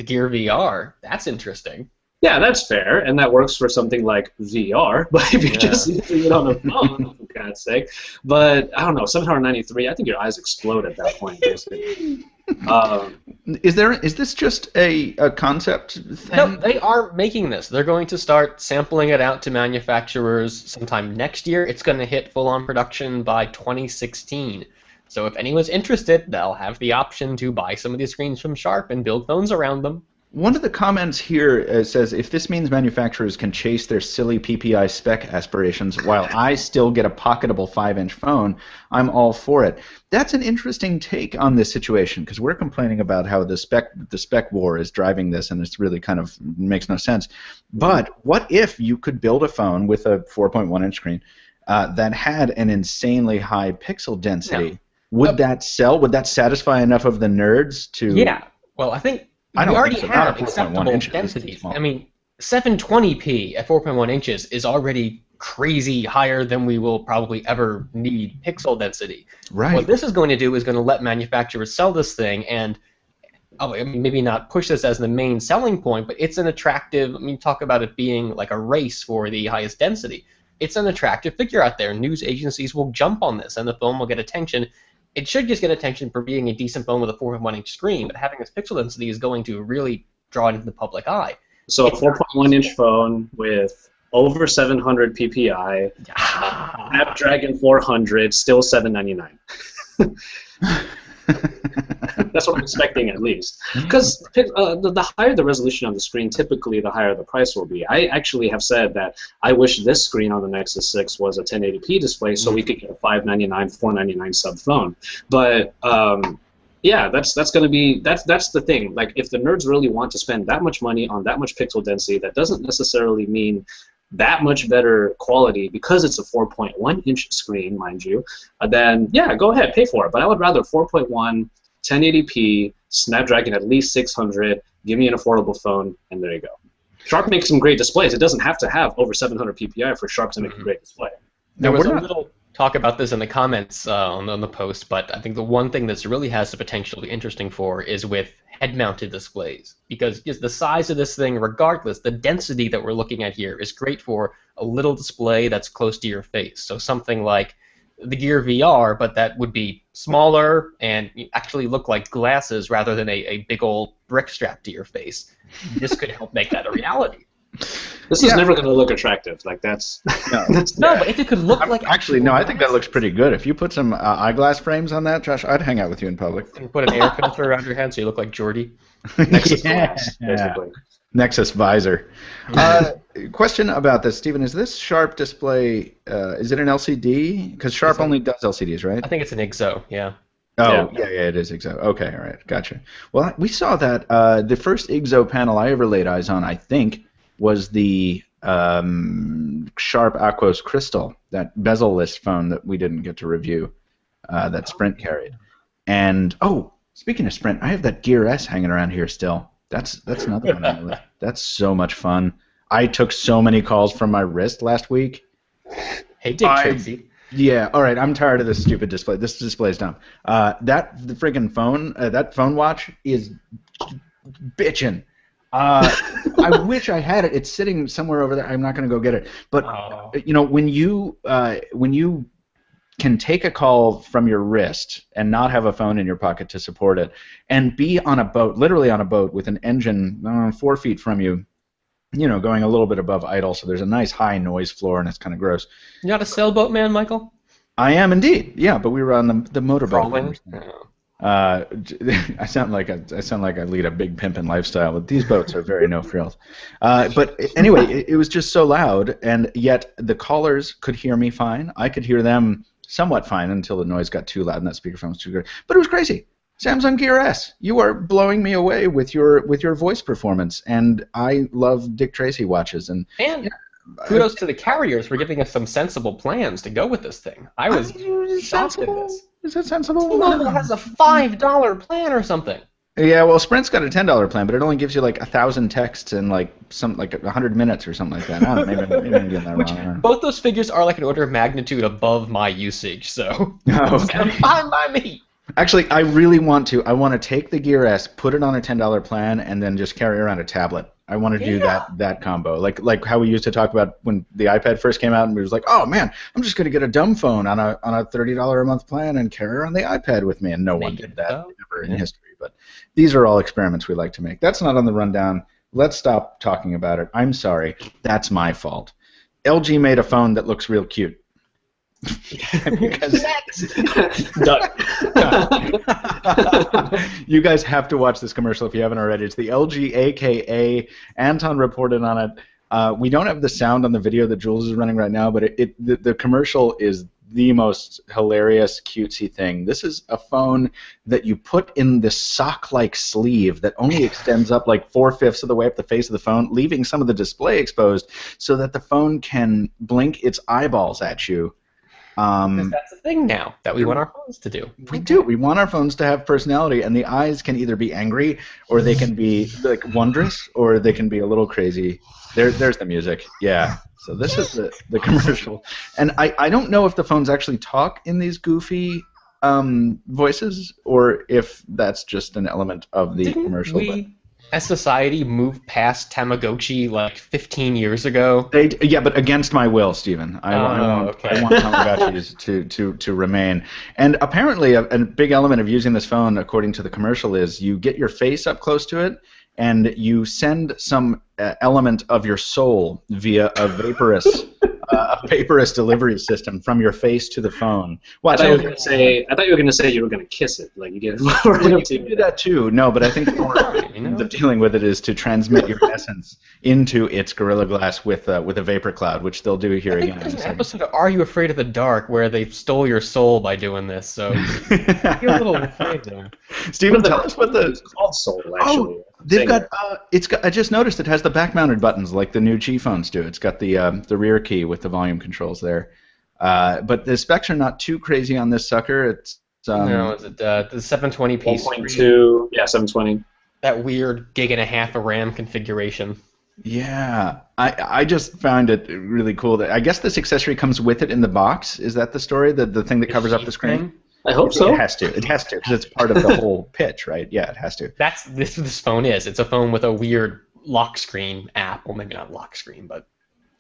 Gear VR. That's interesting. Yeah, that's fair, and that works for something like VR, but if you're just using it on a phone, for God's sake. But, I don't know, 793, I think your eyes explode at that point, basically. Is this just a concept thing? No, they are making this. They're going to start sampling it out to manufacturers sometime next year. It's going to hit full-on production by 2016. So if anyone's interested, they'll have the option to buy some of these screens from Sharp and build phones around them. One of the comments here says, if this means manufacturers can chase their silly PPI spec aspirations while I still get a pocketable 5-inch phone, I'm all for it. That's an interesting take on this situation, because we're complaining about how the spec war is driving this, and it's really kind of makes no sense. But what if you could build a phone with a 4.1-inch screen that had an insanely high pixel density? No. Would that sell? Would that satisfy enough of the nerds to... Yeah. Well, I think... I don't we already think so. Not have at 4.1 acceptable inches. densities. It's small. I mean, 720p at 4.1 inches is already crazy higher than we will probably ever need pixel density. Right. What this is going to do is going to let manufacturers sell this thing and, I mean, maybe not push this as the main selling point, but it's an attractive, I mean, talk about it being like a race for the highest density. It's an attractive figure out there. News agencies will jump on this, and the phone will get attention. It should just get attention for being a decent phone with a 4.1-inch screen, but having this pixel density is going to really draw it into the public eye. So a 4.1-inch phone with over 700 PPI, Snapdragon 400, still $799. That's what I'm expecting, at least. Because the higher the resolution on the screen, typically the higher the price will be. I actually have said that I wish this screen on the Nexus 6 was a 1080p display so we could get a $599, $499 sub phone. But yeah, that's going to be that's the thing. Like, if the nerds really want to spend that much money on that much pixel density, that doesn't necessarily mean that much better quality because it's a 4.1-inch screen, mind you, then yeah, go ahead, pay for it. But I would rather 4.1, 1080p, Snapdragon at least 600, give me an affordable phone, and there you go. Sharp makes some great displays. It doesn't have to have over 700 PPI for Sharp to make a great display. There was a little talk about this in the comments on the post, but I think the one thing this really has the potential to be interesting for is with head-mounted displays, because just the size of this thing, regardless, the density that we're looking at here is great for a little display that's close to your face. So something like the Gear VR, but that would be smaller and actually look like glasses rather than a big old brick strapped to your face. This could help make that a reality. This is never going to look attractive. Like, that's No. No, but if it could look like Actually, no, I think that looks pretty good. If you put some eyeglass frames on that, Josh, I'd hang out with you in public. and put an air filter around your head so you look like Geordie. Nexus glass, basically. Nexus visor. Question about this, Stephen. Is this Sharp display, is it an LCD? Because Sharp only does LCDs, right? I think it's an IGZO, yeah. Oh, yeah, it is IGZO. Okay, all right, gotcha. Well, we saw that the first IGZO panel I ever laid eyes on, I think, was the Sharp Aquos Crystal, that bezel-less phone that we didn't get to review. that Sprint carried. And speaking of Sprint, I have that Gear S hanging around here still. That's another one on the list. That's so much fun. I took so many calls from my wrist last week. Hey, Dick Tracy. Yeah, all right, I'm tired of this stupid display. This display's dumb. The friggin' phone, that phone watch is bitchin'. I wish I had it. It's sitting somewhere over there. I'm not going to go get it. But when you can take a call from your wrist and not have a phone in your pocket to support it, and be on a boat, literally on a boat with an engine 4 feet from you, going a little bit above idle, so there's a nice high noise floor, and it's kind of gross. You're not a sailboat man, Michael? I am indeed. Yeah, but we were on the motorboat. Oh. I sound like I lead a big pimpin' lifestyle, but these boats are very no frills. But anyway, it was just so loud, and yet the callers could hear me fine. I could hear them somewhat fine until the noise got too loud and that speakerphone was too good. But it was crazy. Samsung Gear S, you are blowing me away with your voice performance, and I love Dick Tracy watches. And kudos to the carriers for giving us some sensible plans to go with this thing. I was shocked at this. Is that sensible? T-Mobile has a $5 plan or something. Yeah, well, Sprint's got a $10 plan, but it only gives you like 1,000 texts and like 100 minutes or something like that. I don't know, maybe I'm getting that wrong. Both those figures are like an order of magnitude above my usage, so okay. Fine by me. Actually, I really want to. I want to take the Gear S, put it on a $10 plan, and then just carry around a tablet. I want to do that combo, like how we used to talk about when the iPad first came out, and we was like, oh man, I'm just going to get a dumb phone on a $30 a month plan and carry around the iPad with me, and no one did that ever in history. But these are all experiments we like to make. That's not on the rundown. Let's stop talking about it. I'm sorry. That's my fault. LG made a phone that looks real cute. Because you guys have to watch this commercial if you haven't already. It's the LG AKA. Anton reported on it. We don't have the sound on the video that Jules is running right now, but the commercial is the most hilarious, cutesy thing. This is a phone that you put in this sock-like sleeve that only extends up like 4/5 of the way up the face of the phone, leaving some of the display exposed so that the phone can blink its eyeballs at you. Because that's the thing now that we want our phones to do. We do. We want our phones to have personality, and the eyes can either be angry, or they can be like wondrous, or they can be a little crazy. There's the music. Yeah. So this is the commercial, and I don't know if the phones actually talk in these goofy voices, or if that's just an element of the commercial. We, as society, moved past Tamagotchi like 15 years ago. Yeah, but against my will, Stephen. I want Tamagotchis to remain. And apparently, a big element of using this phone, according to the commercial, is you get your face up close to it, and you send some element of your soul via a vaporous delivery system from your face to the phone. I thought you were going to say you were going to kiss it, like you get. You can do that too. No, but I think the means of dealing with it is to transmit your essence into its Gorilla Glass with a vapor cloud, which they'll do here again. There's an episode of Are You Afraid of the Dark where they stole your soul by doing this, so you're a little afraid there. Stephen, tell us what it's called soul, actually. Oh, they've got. I just noticed it has the back-mounted buttons like the new Qi phones do. It's got the rear key with the volume controls there. But the specs are not too crazy on this sucker. It's no, is it the 720p 1.2? Yeah, 720. That weird gig-and-a-half of RAM configuration. Yeah, I just found it really cool. That I guess this accessory comes with it in the box. Is that the story? The thing that covers up the screen? I hope so. It has to. It has to, because it's part of the whole pitch, right? Yeah, it has to. That's this phone is. It's a phone with a weird lock screen app. Well, maybe not lock screen, but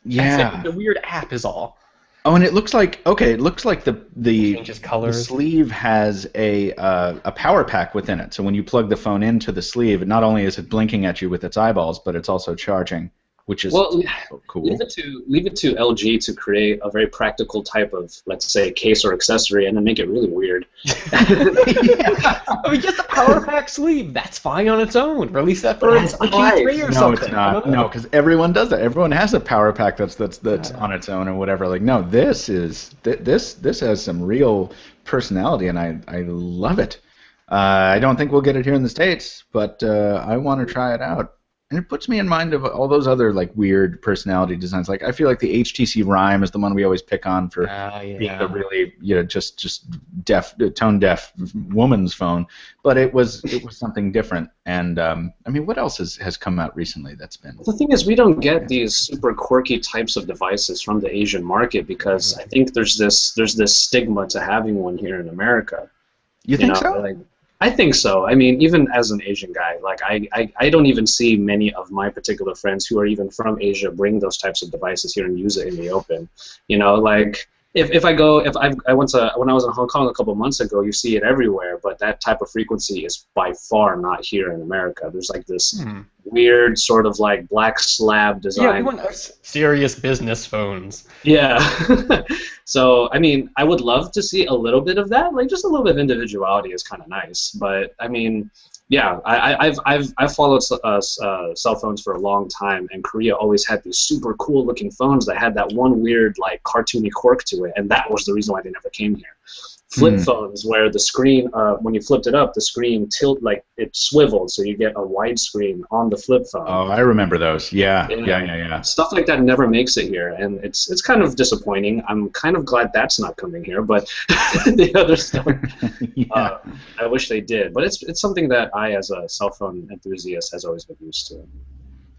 yeah, the weird app is all. Oh, and it looks like the changes colors. The sleeve has a power pack within it. So when you plug the phone into the sleeve, not only is it blinking at you with its eyeballs, but it's also charging, which is cool. Leave it to LG to create a very practical type of, let's say, case or accessory, and then make it really weird. I mean, just a power pack sleeve. That's fine on its own. Release that for its Q3 or something. No, it's not. No, because everyone does that. Everyone has a power pack that's on its own or whatever. Like, no, this has some real personality, and I love it. I don't think we'll get it here in the States, but I want to try it out. And it puts me in mind of all those other like weird personality designs. Like I feel like the HTC Rhyme is the one we always pick on for being the really just tone deaf woman's phone. But it was something different. And I mean, what else has come out recently that's been? The thing is, we don't get these super quirky types of devices from the Asian market because I think there's this stigma to having one here in America. You think so? Like, I think so. I mean, even as an Asian guy, like I don't even see many of my particular friends who are even from Asia bring those types of devices here and use it in the open. You know, like if I went to when I was in Hong Kong a couple months ago, you see it everywhere, but that type of frequency is by far not here in America. There's like this weird sort of like black slab design. Yeah, we want serious business phones. Yeah. So, I mean, I would love to see a little bit of that. Like, just a little bit of individuality is kind of nice. But, I mean, yeah, I've followed cell phones for a long time, and Korea always had these super cool-looking phones that had that one weird, like, cartoony quirk to it, and that was the reason why they never came here. Flip phones, where the screen, when you flipped it up, the screen like it swiveled, so you get a wide screen on the flip phone. Oh, I remember those. Yeah. Stuff like that never makes it here, and it's kind of disappointing. I'm kind of glad that's not coming here, but the other stuff, I wish they did. But it's something that I, as a cell phone enthusiast, has always been used to.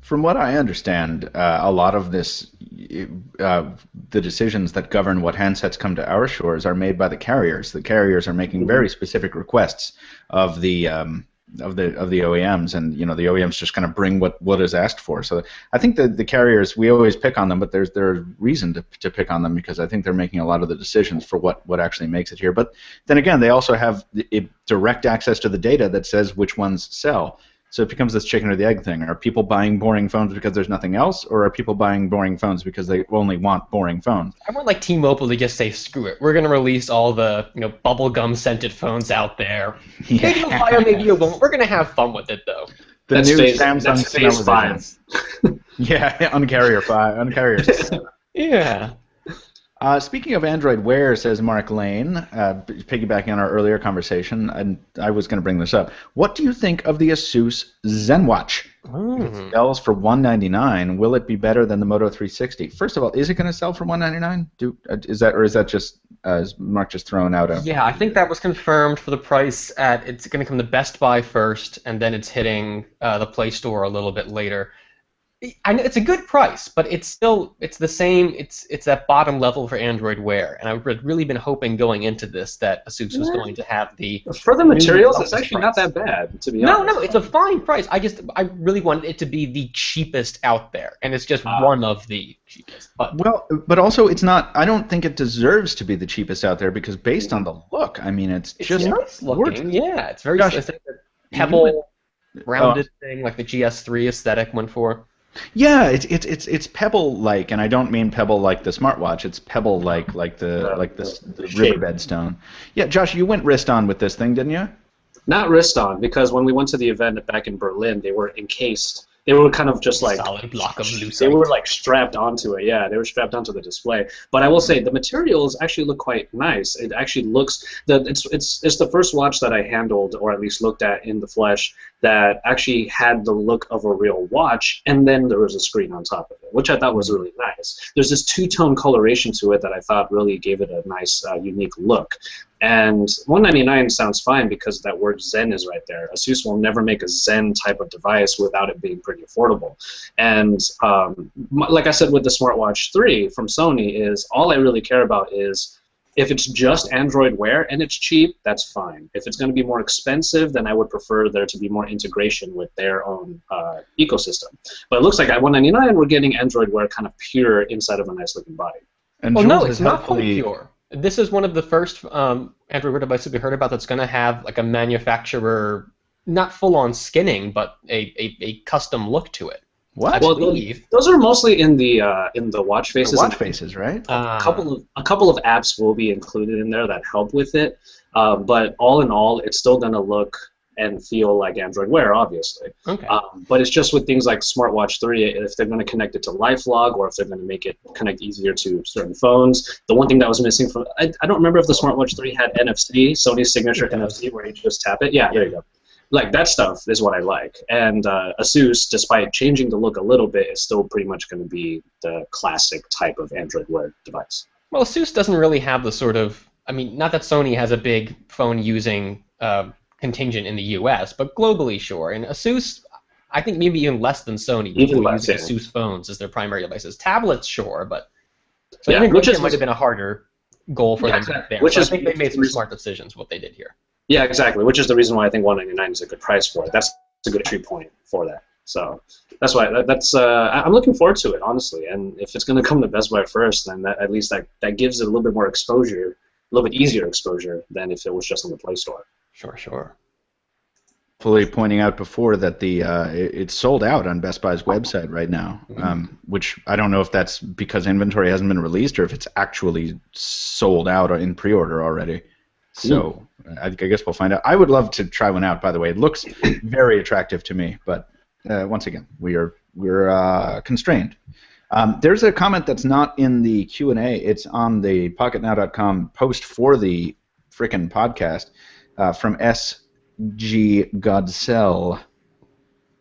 From what I understand, a lot of this, the decisions that govern what handsets come to our shores are made by the carriers. The carriers are making very specific requests of the OEMs, and the OEMs just kind of bring what is asked for. So I think the carriers, we always pick on them, but there's reason to pick on them because I think they're making a lot of the decisions for what actually makes it here. But then again, they also have direct access to the data that says which ones sell. So it becomes this chicken or the egg thing. Are people buying boring phones because there's nothing else, or are people buying boring phones because they only want boring phones? I want like T-Mobile to just say, screw it. We're going to release all the bubblegum scented phones out there. Yeah. Maybe you'll buy them, maybe you won't. We're going to have fun with it, though. The new Samsung that's phase 5. Yeah, Uncarrier 5. Uncarrier. Yeah. Speaking of Android Wear, says Mark Lane, piggybacking on our earlier conversation, and I was going to bring this up. What do you think of the Asus Zenwatch? It sells for $199. Will it be better than the Moto 360? First of all, is it going to sell for $199? Is that just is Mark just throwing out a? Yeah, I think that was confirmed for the price at. It's going to come to Best Buy first, and then it's hitting the Play Store a little bit later. I know it's a good price, but it's the same. It's that bottom level for Android Wear, and I've really been hoping going into this that Asus was going to have the. For the materials, it's actually not that bad, to be honest. No, it's a fine price. I really wanted it to be the cheapest out there, and it's just one of the cheapest. But also it's not. I don't think it deserves to be the cheapest out there because based on the look, I mean, it's just nice looking. gorgeous. Yeah, it's very nice. Pebble rounded thing like the GS3 aesthetic went for. Yeah, it's Pebble-like, and I don't mean Pebble like the smartwatch. It's Pebble-like, like the riverbed stone. Yeah, Josh, you went wrist on with this thing, didn't you? Not wrist on, because when we went to the event back in Berlin, they were encased. They were kind of just like solid block of lucite. They were like strapped onto it. Yeah, they were strapped onto the display. But I will say the materials actually look quite nice. It actually looks it's the first watch that I handled or at least looked at in the flesh that actually had the look of a real watch, and then there was a screen on top of it, which I thought was really nice. There's this two-tone coloration to it that I thought really gave it a nice, unique look. And $199 sounds fine because that word Zen is right there. Asus will never make a Zen type of device without it being pretty affordable. And like I said with the Smartwatch 3 from Sony, is all I really care about is if it's just Android Wear and it's cheap, that's fine. If it's going to be more expensive, then I would prefer there to be more integration with their own ecosystem. But it looks like at $199 we're getting Android Wear kind of pure inside of a nice looking body. And well, no, it's not fully pure. This is one of the first Android Wear devices we heard about that's going to have like a manufacturer, not full-on skinning, but a custom look to it. What? Well, those are mostly in the watch faces. The watch faces, right? A couple of apps will be included in there that help with it, but all in all, it's still going to look and feel like Android Wear, obviously. Okay. But it's just with things like Smartwatch 3, if they're going to connect it to LifeLog or if they're going to make it connect easier to certain phones. The one thing that was missing from I don't remember if the Smartwatch 3 had NFC, Sony's signature NFC, where you just tap it. Yeah, there you go. like that stuff is what I like. And Asus, despite changing the look a little bit, is still pretty much going to be the classic type of Android Wear device. Well, Asus doesn't really have the sort of, I mean, not that Sony has a big phone-using contingent in the U.S., but globally, sure. And Asus, I think maybe even less than Sony, Even people less, using yeah. Asus phones as their primary devices. Tablets, sure, but so Yeah, integration might have been a harder goal for Yeah, them back exactly. there. Which So I is- think they made some smart decisions, what they did here. Yeah, exactly. Which is the reason why I think 199 is a good price for it. That's a good entry point for that. So that's why I'm looking forward to it, honestly. And if it's going to come to Best Buy first, then at least that gives it a little bit more exposure, a little bit easier exposure than if it was just on the Play Store. Sure, sure. Fully pointing out before that it's sold out on Best Buy's website right now, which I don't know if that's because inventory hasn't been released or if it's actually sold out in pre-order already. So I guess we'll find out. I would love to try one out, by the way. It looks very attractive to me, but once again, we're constrained. There's a comment that's not in the Q&A. It's on the Pocketnow.com post for the frickin' podcast from S.G. Godsell.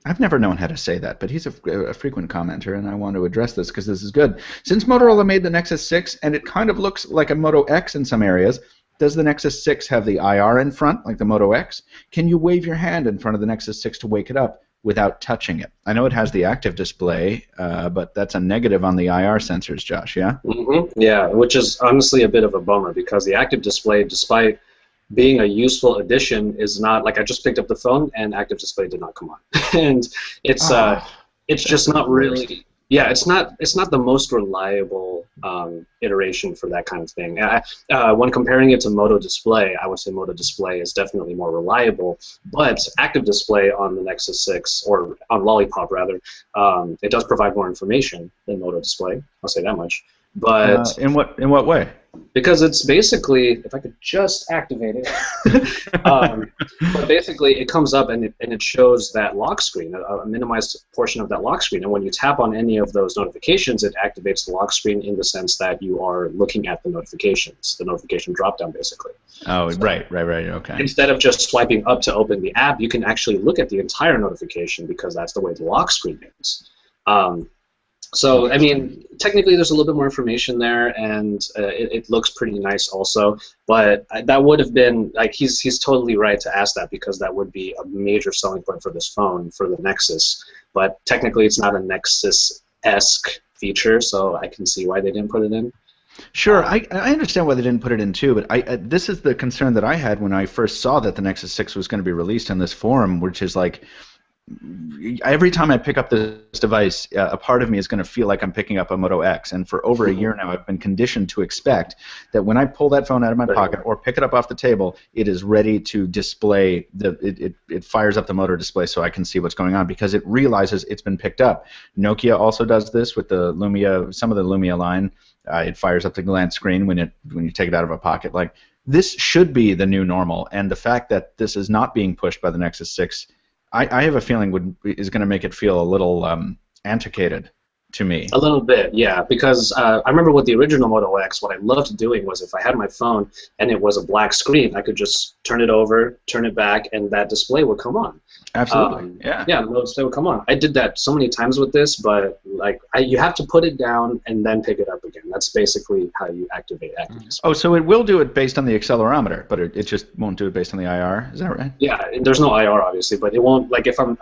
I've never known how to say that, but he's a frequent commenter, and I want to address this because this is good. Since Motorola made the Nexus 6, and it kind of looks like a Moto X in some areas, does the Nexus 6 have the IR in front, like the Moto X? Can you wave your hand in front of the Nexus 6 to wake it up without touching it? I know it has the active display, but that's a negative on the IR sensors, Josh, yeah? Yeah, which is honestly a bit of a bummer because the active display, despite being a useful addition, is not like I just picked up the phone and active display did not come on, and it's just not really. Yeah, it's not the most reliable iteration for that kind of thing. When comparing it to Moto Display, I would say Moto Display is definitely more reliable, but active display on the Nexus 6, or on Lollipop rather, it does provide more information than Moto Display. I'll say that much. But in what way? Because it's basically, if I could just activate it, but basically it comes up and it shows that lock screen, a minimized portion of that lock screen, and when you tap on any of those notifications, it activates the lock screen in the sense that you are looking at the notifications, the notification drop-down basically. Oh, so, right, okay. Instead of just swiping up to open the app, you can actually look at the entire notification because that's the way the lock screen is. So, I mean, technically there's a little bit more information there, and it looks pretty nice also, but that would have been, like, he's totally right to ask that because that would be a major selling point for this phone, for the Nexus, but technically it's not a Nexus-esque feature, so I can see why they didn't put it in. Sure, I understand why they didn't put it in too, but this is the concern that I had when I first saw that the Nexus 6 was going to be released in this forum, which is like, every time I pick up this device, a part of me is going to feel like I'm picking up a Moto X, and for over a year now I've been conditioned to expect that when I pull that phone out of my pocket or pick it up off the table, it is ready to display, it fires up the Moto display so I can see what's going on because it realizes it's been picked up. Nokia also does this with the Lumia, some of the Lumia line. It fires up the glance screen when you take it out of a pocket. Like, this should be the new normal, and the fact that this is not being pushed by the Nexus 6, I have a feeling is going to make it feel a little antiquated to me. A little bit, yeah, because I remember with the original Moto X, what I loved doing was if I had my phone and it was a black screen, I could just turn it over, turn it back, and that display would come on. Absolutely, yeah. Yeah, the display would come on. I did that so many times with this, but like you have to put it down and then pick it up again. That's basically how you activate active display. Oh, so it will do it based on the accelerometer, but it just won't do it based on the IR. Is that right? Yeah, there's no IR obviously, but it won't. Like if I'm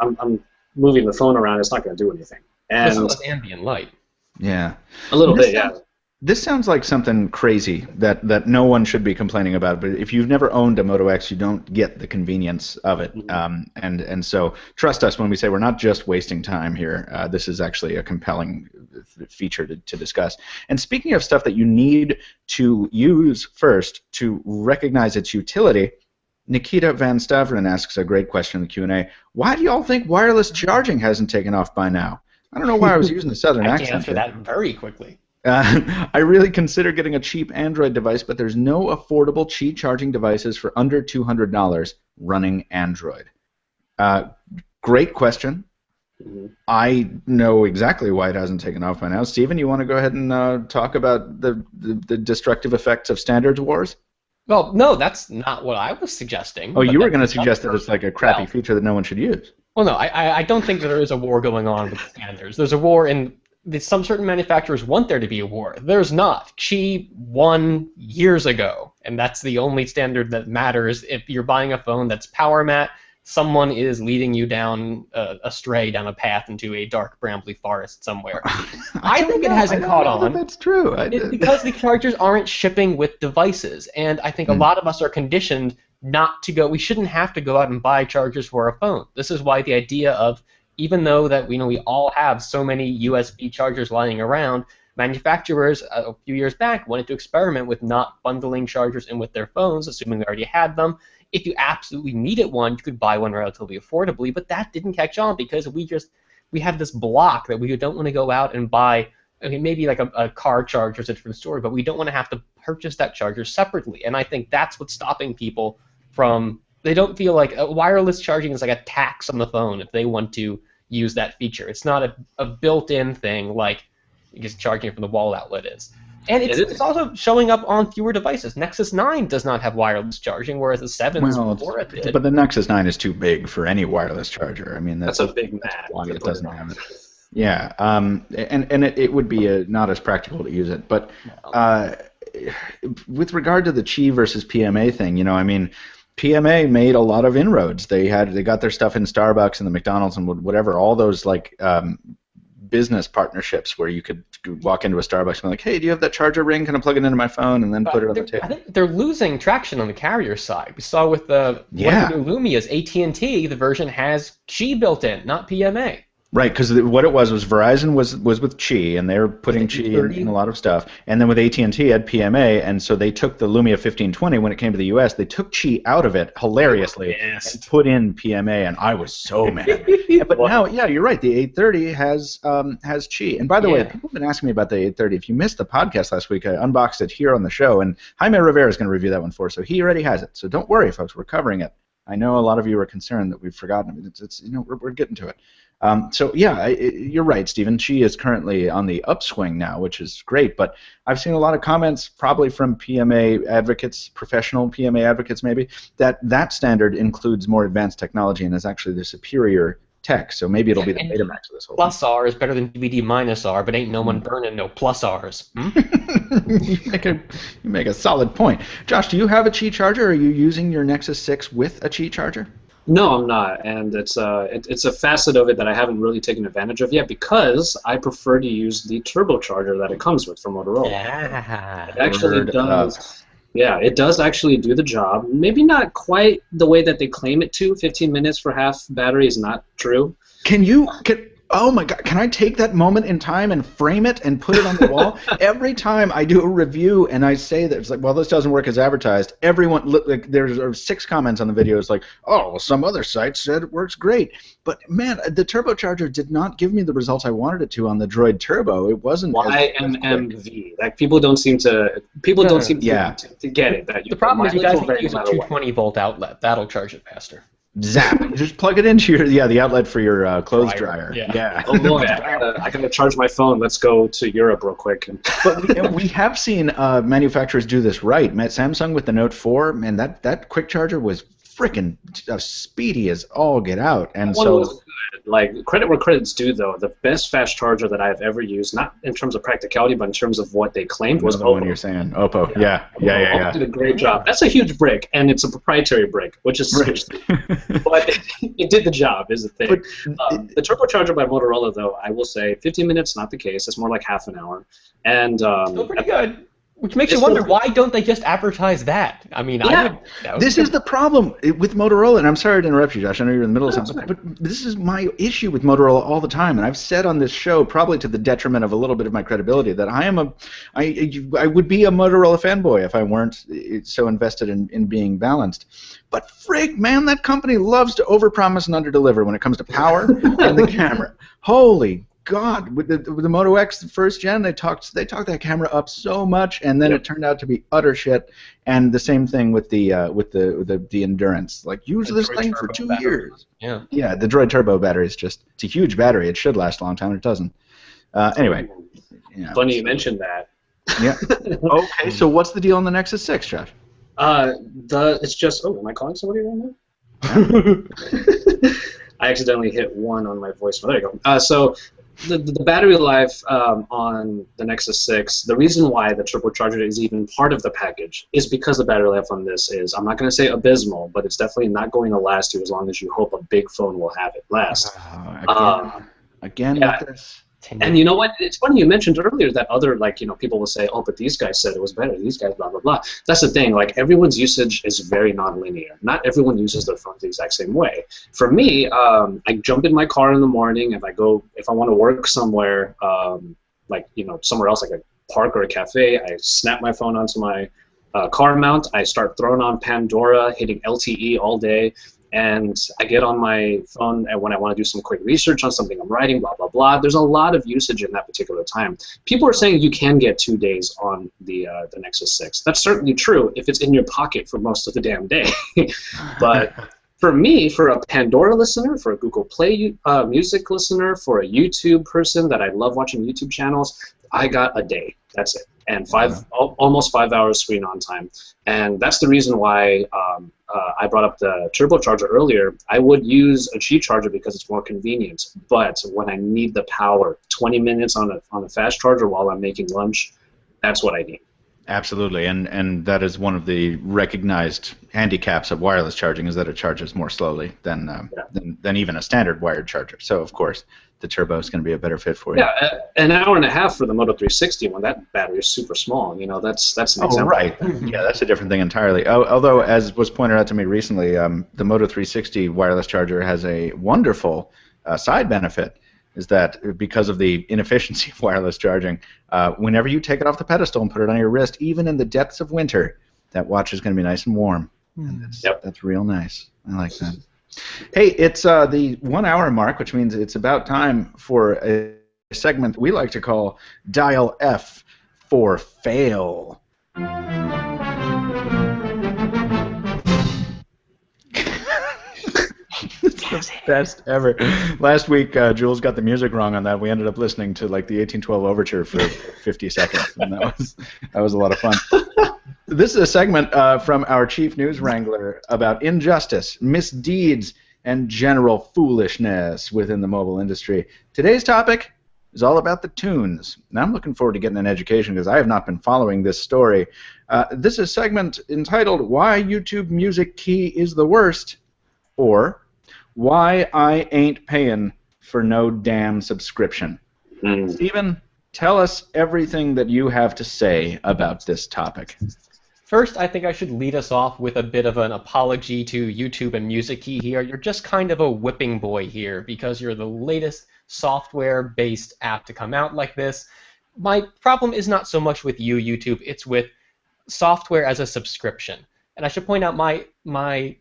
moving the phone around, it's not going to do anything. And it's ambient light. Yeah. A little bit, yeah. This sounds like something crazy that no one should be complaining about. But if you've never owned a Moto X, you don't get the convenience of it. And so trust us when we say we're not just wasting time here. This is actually a compelling feature to discuss. And speaking of stuff that you need to use first to recognize its utility, Nikita Van Stavren asks a great question in the Q&A. Why do y'all think wireless charging hasn't taken off by now? I don't know why I was using the southern accent. I can answer that very quickly. I really consider getting a cheap Android device, but there's no affordable Qi charging devices for under $200 running Android. Great question. I know exactly why it hasn't taken off by now. Steven, you want to go ahead and talk about the destructive effects of standards wars? Well, no, that's not what I was suggesting. Oh, you were going to suggest that it's like a crappy feature that no one should use. Well, no, I don't think that there is a war going on with standards. There's a war in some certain manufacturers want there to be a war. There's not. Qi won years ago, and that's the only standard that matters. If you're buying a phone that's power mat, someone is leading you down astray down a path into a dark brambly forest somewhere. I think it hasn't caught on. That's true. It's because the chargers aren't shipping with devices, and I think a lot of us are conditioned not to go. We shouldn't have to go out and buy chargers for our phone. This is why the idea of, even though that we all have so many USB chargers lying around, manufacturers a few years back wanted to experiment with not bundling chargers in with their phones, assuming they already had them. If you absolutely needed one, you could buy one relatively affordably, but that didn't catch on because we have this block that we don't want to go out and buy. I mean, maybe like a car charger is a different story, but we don't want to have to purchase that charger separately. And I think that's what's stopping people from. They don't feel like wireless charging is like a tax on the phone if they want to use that feature. It's not a built-in thing like just charging from the wall outlet is. And it's also showing up on fewer devices. Nexus 9 does not have wireless charging, whereas the 7 before it did. But the Nexus 9 is too big for any wireless charger. I mean, that's a big mat. Why it doesn't have it. Yeah, and it would be not as practical to use it. But with regard to the Qi versus PMA thing, I mean, PMA made a lot of inroads. They got their stuff in Starbucks and the McDonald's and whatever, all those like business partnerships where you could walk into a Starbucks and be like, hey, do you have that charger ring? Can I plug it into my phone and then put it on the table? I think they're losing traction on the carrier side. We saw with the Lumia's AT&T, the version has Qi built in, not PMA. Right, because what it was Verizon was with Qi, and they were putting Qi in a lot of stuff, and then with AT&T had PMA, and so they took the Lumia 1520 when it came to the US, they took Qi out of it hilariously and put in PMA, and I was so mad. But now, yeah, you're right, the 830 has Qi. And by the way, people have been asking me about the 830. If you missed the podcast last week, I unboxed it here on the show, and Jaime Rivera is going to review that one for us, so he already has it. So don't worry, folks, we're covering it. I know a lot of you are concerned that we've forgotten it. It's we're getting to it. So yeah, you're right, Stephen. Qi is currently on the upswing now, which is great. But I've seen a lot of comments, probably from PMA advocates, professional PMA advocates, maybe that standard includes more advanced technology and is actually the superior tech. So maybe it'll be the Betamax of this whole plus thing. R is better than DVD minus R, but ain't no one burning no plus R's. You make a solid point. Josh, do you have a Qi charger? Are you using your Nexus 6 with a Qi charger? No, I'm not, and it's a facet of it that I haven't really taken advantage of yet because I prefer to use the turbocharger that it comes with from Motorola. Yeah, it actually does. Yeah, it does actually do the job. Maybe not quite the way that they claim it to. 15 minutes for half battery is not true. Oh my God! Can I take that moment in time and frame it and put it on the wall? Every time I do a review and I say that it's like, well, this doesn't work as advertised. Everyone, there's 6 comments on the video. It's like, oh, well, some other site said it works great, but man, the turbocharger did not give me the results I wanted it to on the Droid Turbo. It wasn't. YMMV. Like people don't seem to get it. The problem is you guys need to use a 220 volt outlet. That'll charge it faster. Zap! You just plug it into the outlet for your clothes dryer. Yeah. Oh boy, I gotta charge my phone. Let's go to Europe real quick. But we have seen manufacturers do this right. Samsung with the Note 4, man, that quick charger was freaking speedy as all get out, and so. Like, credit where credit's due, though. The best fast charger that I've ever used, not in terms of practicality, but in terms of what they claimed, was Oppo. One you're saying, Oppo. Yeah. Oppo did a great job. That's a huge brick, and it's a proprietary brick, which is seriously. But it did the job, is the thing. The turbocharger by Motorola, though, I will say, 15 minutes, not the case. It's more like half an hour. And still pretty good. Which makes you wonder, why don't they just advertise that? I mean, this is the problem with Motorola, and I'm sorry to interrupt you, Josh. I know you're in the middle of something, but this is my issue with Motorola all the time, and I've said on this show, probably to the detriment of a little bit of my credibility, that I would be a Motorola fanboy if I weren't so invested in being balanced. But frig, man, that company loves to overpromise and underdeliver when it comes to power and the camera. Holy God, with the Moto X, the first gen, they talked that camera up so much, and then it turned out to be utter shit. And the same thing with the Endurance. Like, use this thing for 2 years. Yeah, the Droid Turbo battery is it's a huge battery. It should last a long time, and it doesn't. Anyway. Funny you mentioned that. Yeah. Okay, so what's the deal on the Nexus 6, Josh? It's just. Oh, am I calling somebody right now? I accidentally hit 1 on my voicemail. There you go. So the battery life on the Nexus 6, the reason why the turbocharger is even part of the package is because the battery life on this is, I'm not going to say abysmal, but it's definitely not going to last you as long as you hope a big phone will have it last. Again yeah. with this. And you know what? It's funny you mentioned earlier that other, like, people will say, oh, but these guys said it was better. These guys, blah, blah, blah. That's the thing. Like, everyone's usage is very nonlinear. Not everyone uses their phone the exact same way. For me, I jump in my car in the morning. If I want to work somewhere, somewhere else, like a park or a cafe, I snap my phone onto my car mount. I start throwing on Pandora, hitting LTE all day. And I get on my phone and when I want to do some quick research on something I'm writing, blah, blah, blah. There's a lot of usage in that particular time. People are saying you can get 2 days on the Nexus 6. That's certainly true if it's in your pocket for most of the damn day. But for me, for a Pandora listener, for a Google Play music listener, for a YouTube person that I love watching YouTube channels, I got a day. That's it. And almost 5 hours screen on time. And that's the reason why I brought up the turbocharger earlier. I would use a Qi charger because it's more convenient. But when I need the power, 20 minutes on a fast charger while I'm making lunch, that's what I need. Absolutely, and that is one of the recognized handicaps of wireless charging is that it charges more slowly than even a standard wired charger. So of course, the turbo is going to be a better fit for you. Yeah, an hour and a half for the Moto 360 when that battery is super small. That's an example. Oh, right. Yeah, that's a different thing entirely. Although, as was pointed out to me recently, the Moto 360 wireless charger has a wonderful side benefit. Is that because of the inefficiency of wireless charging, whenever you take it off the pedestal and put it on your wrist, even in the depths of winter, that watch is going to be nice and warm. And that's real nice. I like that. Hey, it's the 1 hour mark, which means it's about time for a segment we like to call Dial F for Fail. It's the best ever. Last week, Jules got the music wrong on that. We ended up listening to like the 1812 Overture for 50 seconds, and that was a lot of fun. This is a segment from our chief news wrangler about injustice, misdeeds, and general foolishness within the mobile industry. Today's topic is all about the tunes. Now, I'm looking forward to getting an education because I have not been following this story. This is a segment entitled "Why YouTube Music Key is the Worst," or "Why I Ain't Paying for No Damn Subscription." Stephen, tell us everything that you have to say about this topic. First, I think I should lead us off with a bit of an apology to YouTube and Music Key here. You're just kind of a whipping boy here because you're the latest software-based app to come out like this. My problem is not so much with you, YouTube, it's with software as a subscription. And I should point out my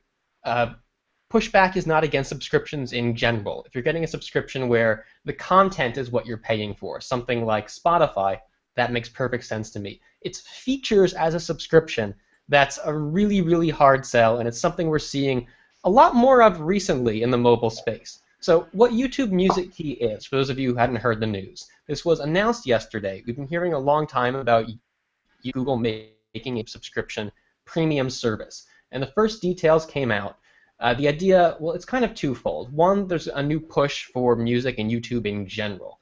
pushback is not against subscriptions in general. If you're getting a subscription where the content is what you're paying for, something like Spotify, that makes perfect sense to me. It's features as a subscription that's a really, really hard sell, and it's something we're seeing a lot more of recently in the mobile space. So what YouTube Music Key is, for those of you who hadn't heard the news, this was announced yesterday. We've been hearing a long time about Google making a subscription premium service, and the first details came out. The idea, well, it's kind of twofold. One, there's a new push for music and YouTube in general.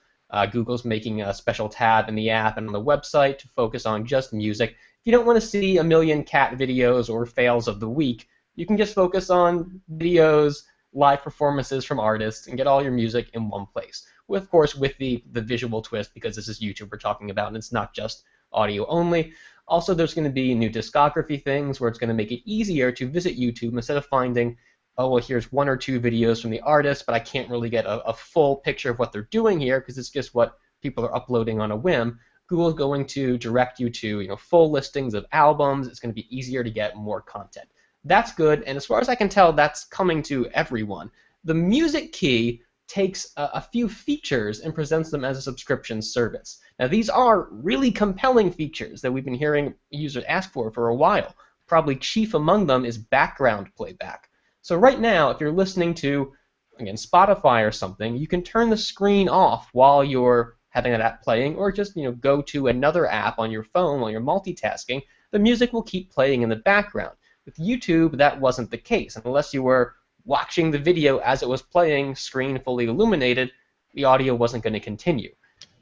Google's making a special tab in the app and on the website to focus on just music. If you don't want to see a million cat videos or fails of the week, you can just focus on videos, live performances from artists, and get all your music in one place. Of course, with the visual twist, because this is YouTube we're talking about, and it's not just audio only. Also, there's going to be new discography things where it's going to make it easier to visit YouTube instead of finding, oh, well, here's 1 or 2 videos from the artist, but I can't really get a full picture of what they're doing here because it's just what people are uploading on a whim. Google's going to direct you to full listings of albums. It's going to be easier to get more content. That's good, and as far as I can tell, that's coming to everyone. The Music Key takes a few features and presents them as a subscription service. Now, these are really compelling features that we've been hearing users ask for a while. Probably chief among them is background playback. So right now, if you're listening to, again, Spotify or something, you can turn the screen off while you're having that app playing, or just go to another app on your phone while you're multitasking. the music will keep playing in the background. With YouTube, that wasn't the case. Unless you were watching the video as it was playing, screen fully illuminated, the audio wasn't going to continue.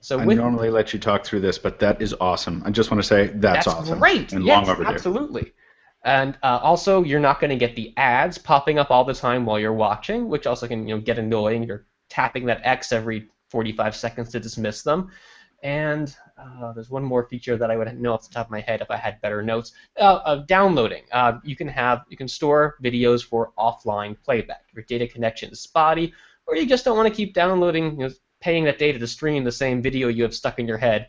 So I normally let you talk through this, but that is awesome. I just want to say that's awesome. Great. And yes, long overdue. Absolutely. And also, you're not going to get the ads popping up all the time while you're watching, which also can get annoying. You're tapping that X every 45 seconds to dismiss them. And there's one more feature that I would know off the top of my head if I had better notes. Downloading. You can store videos for offline playback. Your data connection is spotty, or you just don't want to keep downloading, paying that data to stream the same video you have stuck in your head,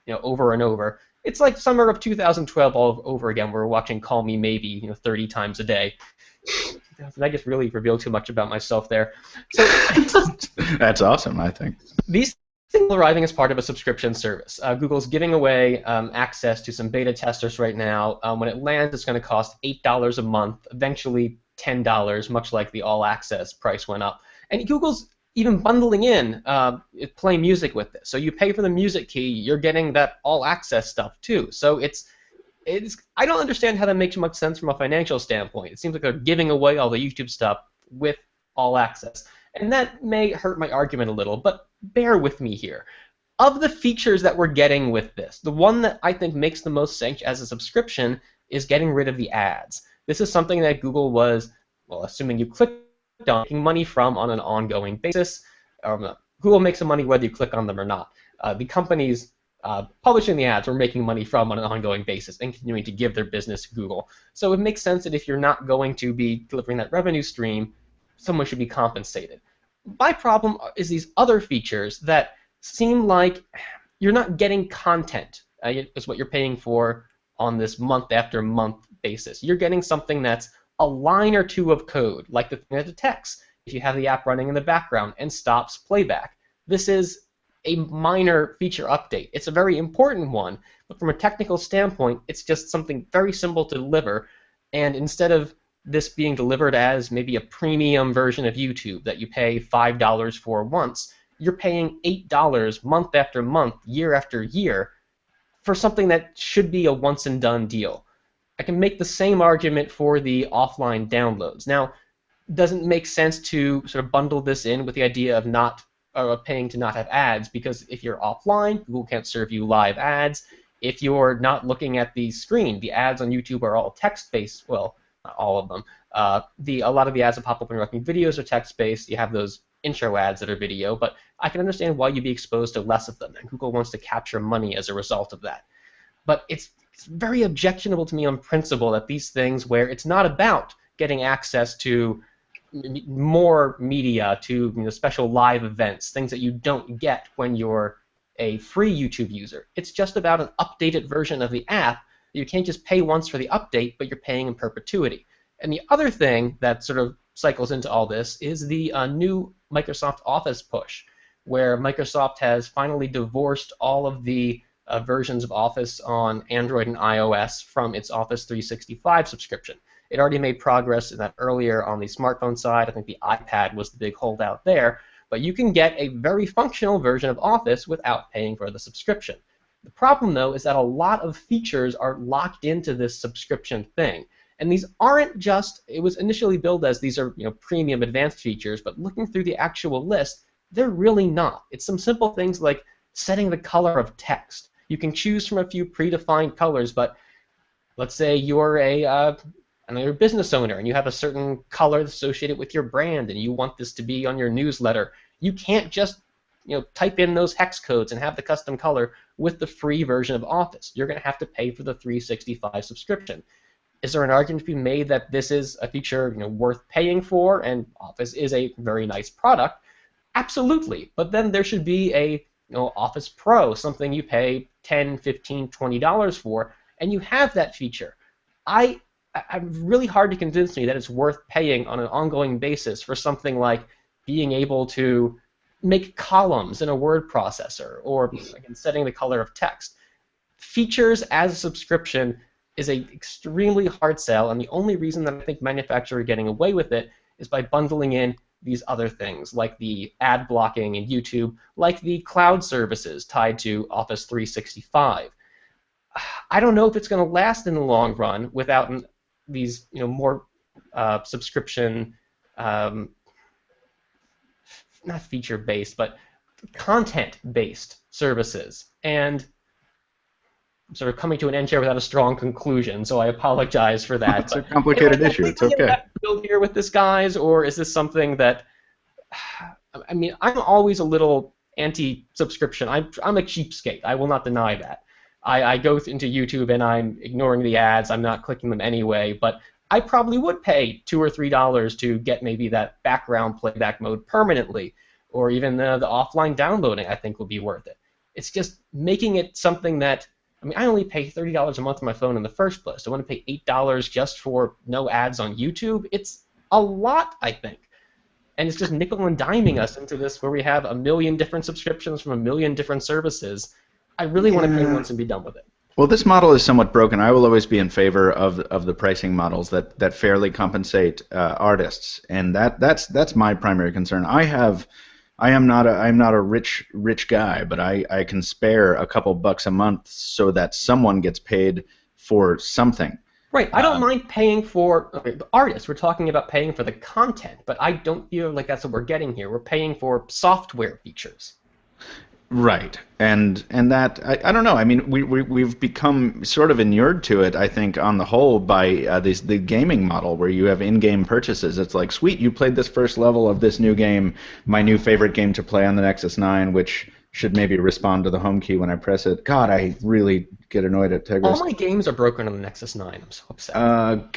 over and over. It's like summer of 2012 all over again. We're watching Call Me Maybe, 30 times a day. Did I just really reveal too much about myself there? So that's awesome, I think. These things are arriving as part of a subscription service. Google's giving away access to some beta testers right now. When it lands, it's going to cost $8 a month, eventually $10, much like the all-access price went up. And Google's even bundling in Play Music with this. So you pay for the music key, you're getting that all-access stuff too. So I don't understand how that makes much sense from a financial standpoint. It seems like they're giving away all the YouTube stuff with all-access. And that may hurt my argument a little, but bear with me here. Of the features that we're getting with this, the one that I think makes the most sense as a subscription is getting rid of the ads. This is something that Google was, well, assuming you clicked on, making money from on an ongoing basis. Google makes some money whether you click on them or not. The companies publishing the ads were making money from on an ongoing basis and continuing to give their business to Google. So it makes sense that if you're not going to be delivering that revenue stream, someone should be compensated. My problem is these other features that seem like you're not getting content. Is what you're paying for on this month after month basis. You're getting something that's a line or two of code, like the thing that detects if you have the app running in the background and stops playback. This is a minor feature update. It's a very important one, but from a technical standpoint, it's just something very simple to deliver. And instead of this being delivered as maybe a premium version of YouTube that you pay $5 for once, you're paying $8 month after month, year after year, for something that should be a once-and-done deal. I can make the same argument for the offline downloads. Now, it doesn't make sense to sort of bundle this in with the idea of paying to not have ads, because if you're offline, Google can't serve you live ads. If you're not looking at the screen, the ads on YouTube are all text-based. Well, not all of them. A lot of the ads that pop up when you're watching videos are text-based. You have those intro ads that are video, but I can understand why you'd be exposed to less of them, and Google wants to capture money as a result of that. But it's very objectionable to me on principle that these things, where it's not about getting access to more media, to special live events, things that you don't get when you're a free YouTube user. It's just about an updated version of the app. You can't just pay once for the update, but you're paying in perpetuity. And the other thing that sort of cycles into all this is the new Microsoft Office push, where Microsoft has finally divorced all of the versions of Office on Android and iOS from its Office 365 subscription. It already made progress in that earlier on the smartphone side. I think the iPad was the big holdout there. But you can get a very functional version of Office without paying for the subscription. The problem, though, is that a lot of features are locked into this subscription thing. And these aren't just, it was initially billed as these are premium advanced features, but looking through the actual list, they're really not. It's some simple things like setting the color of text. You can choose from a few predefined colors, but let's say you're you're a business owner and you have a certain color associated with your brand and you want this to be on your newsletter. You can't just type in those hex codes and have the custom color with the free version of Office. You're going to have to pay for the 365 subscription. Is there an argument to be made that this is a feature worth paying for, and Office is a very nice product? Absolutely. But then there should be a Office Pro, something you pay $10, $15, $20 for, and you have that feature. I'm really hard to convince me that it's worth paying on an ongoing basis for something like being able to make columns in a word processor, or again, setting the color of text. Features as a subscription is an extremely hard sell, and the only reason that I think manufacturers are getting away with it is by bundling in these other things, like the ad blocking in YouTube, like the cloud services tied to Office 365. I don't know if it's going to last in the long run without these more subscription, not feature-based, but content-based services. And I'm sort of coming to an end here without a strong conclusion, so I apologize for that. It's a complicated issue. It's okay. Build here with this, guys, or is this something that? I mean, I'm always a little anti-subscription. I'm a cheapskate. I will not deny that. I go into YouTube and I'm ignoring the ads. I'm not clicking them anyway. But I probably would pay $2 or $3 to get maybe that background playback mode permanently, or even the offline downloading. I think will be worth it. It's just making it something that. I mean, I only pay $30 a month for my phone in the first place. I want to pay $8 just for no ads on YouTube. It's a lot, I think. And it's just nickel and diming us into this where we have a million different subscriptions from a million different services. I really want to pay once and be done with it. Well, this model is somewhat broken. I will always be in favor of the pricing models that fairly compensate artists, and that's my primary concern. I'm not a rich guy, but I can spare a couple bucks a month so that someone gets paid for something. Right. I don't mind paying for artists. We're talking about paying for the content, but I don't feel like that's what we're getting here. We're paying for software features. Right, and that I don't know. I mean, we've become sort of inured to it. I think on the whole by the gaming model where you have in-game purchases. It's like, sweet, you played this first level of this new game, my new favorite game to play on the Nexus 9, which should maybe respond to the home key when I press it. God, I really get annoyed at Tigris. All my games are broken on the Nexus 9. I'm so upset.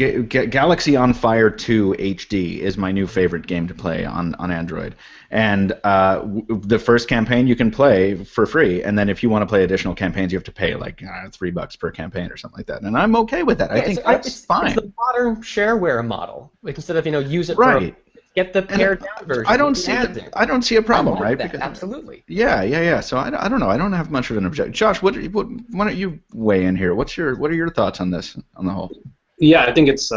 Galaxy on Fire 2 HD is my new favorite game to play on Android. And the first campaign you can play for free, and then if you want to play additional campaigns, you have to pay like $3 per campaign or something like that. And I'm okay with that. I think that's fine. It's the modern shareware model. Like instead of use it right. Get the pared down version. I don't see a problem, right? Because, absolutely. Yeah. So I don't know. I don't have much of an objection. Josh, why don't you weigh in here? What are your thoughts on this on the whole? Yeah, I think it's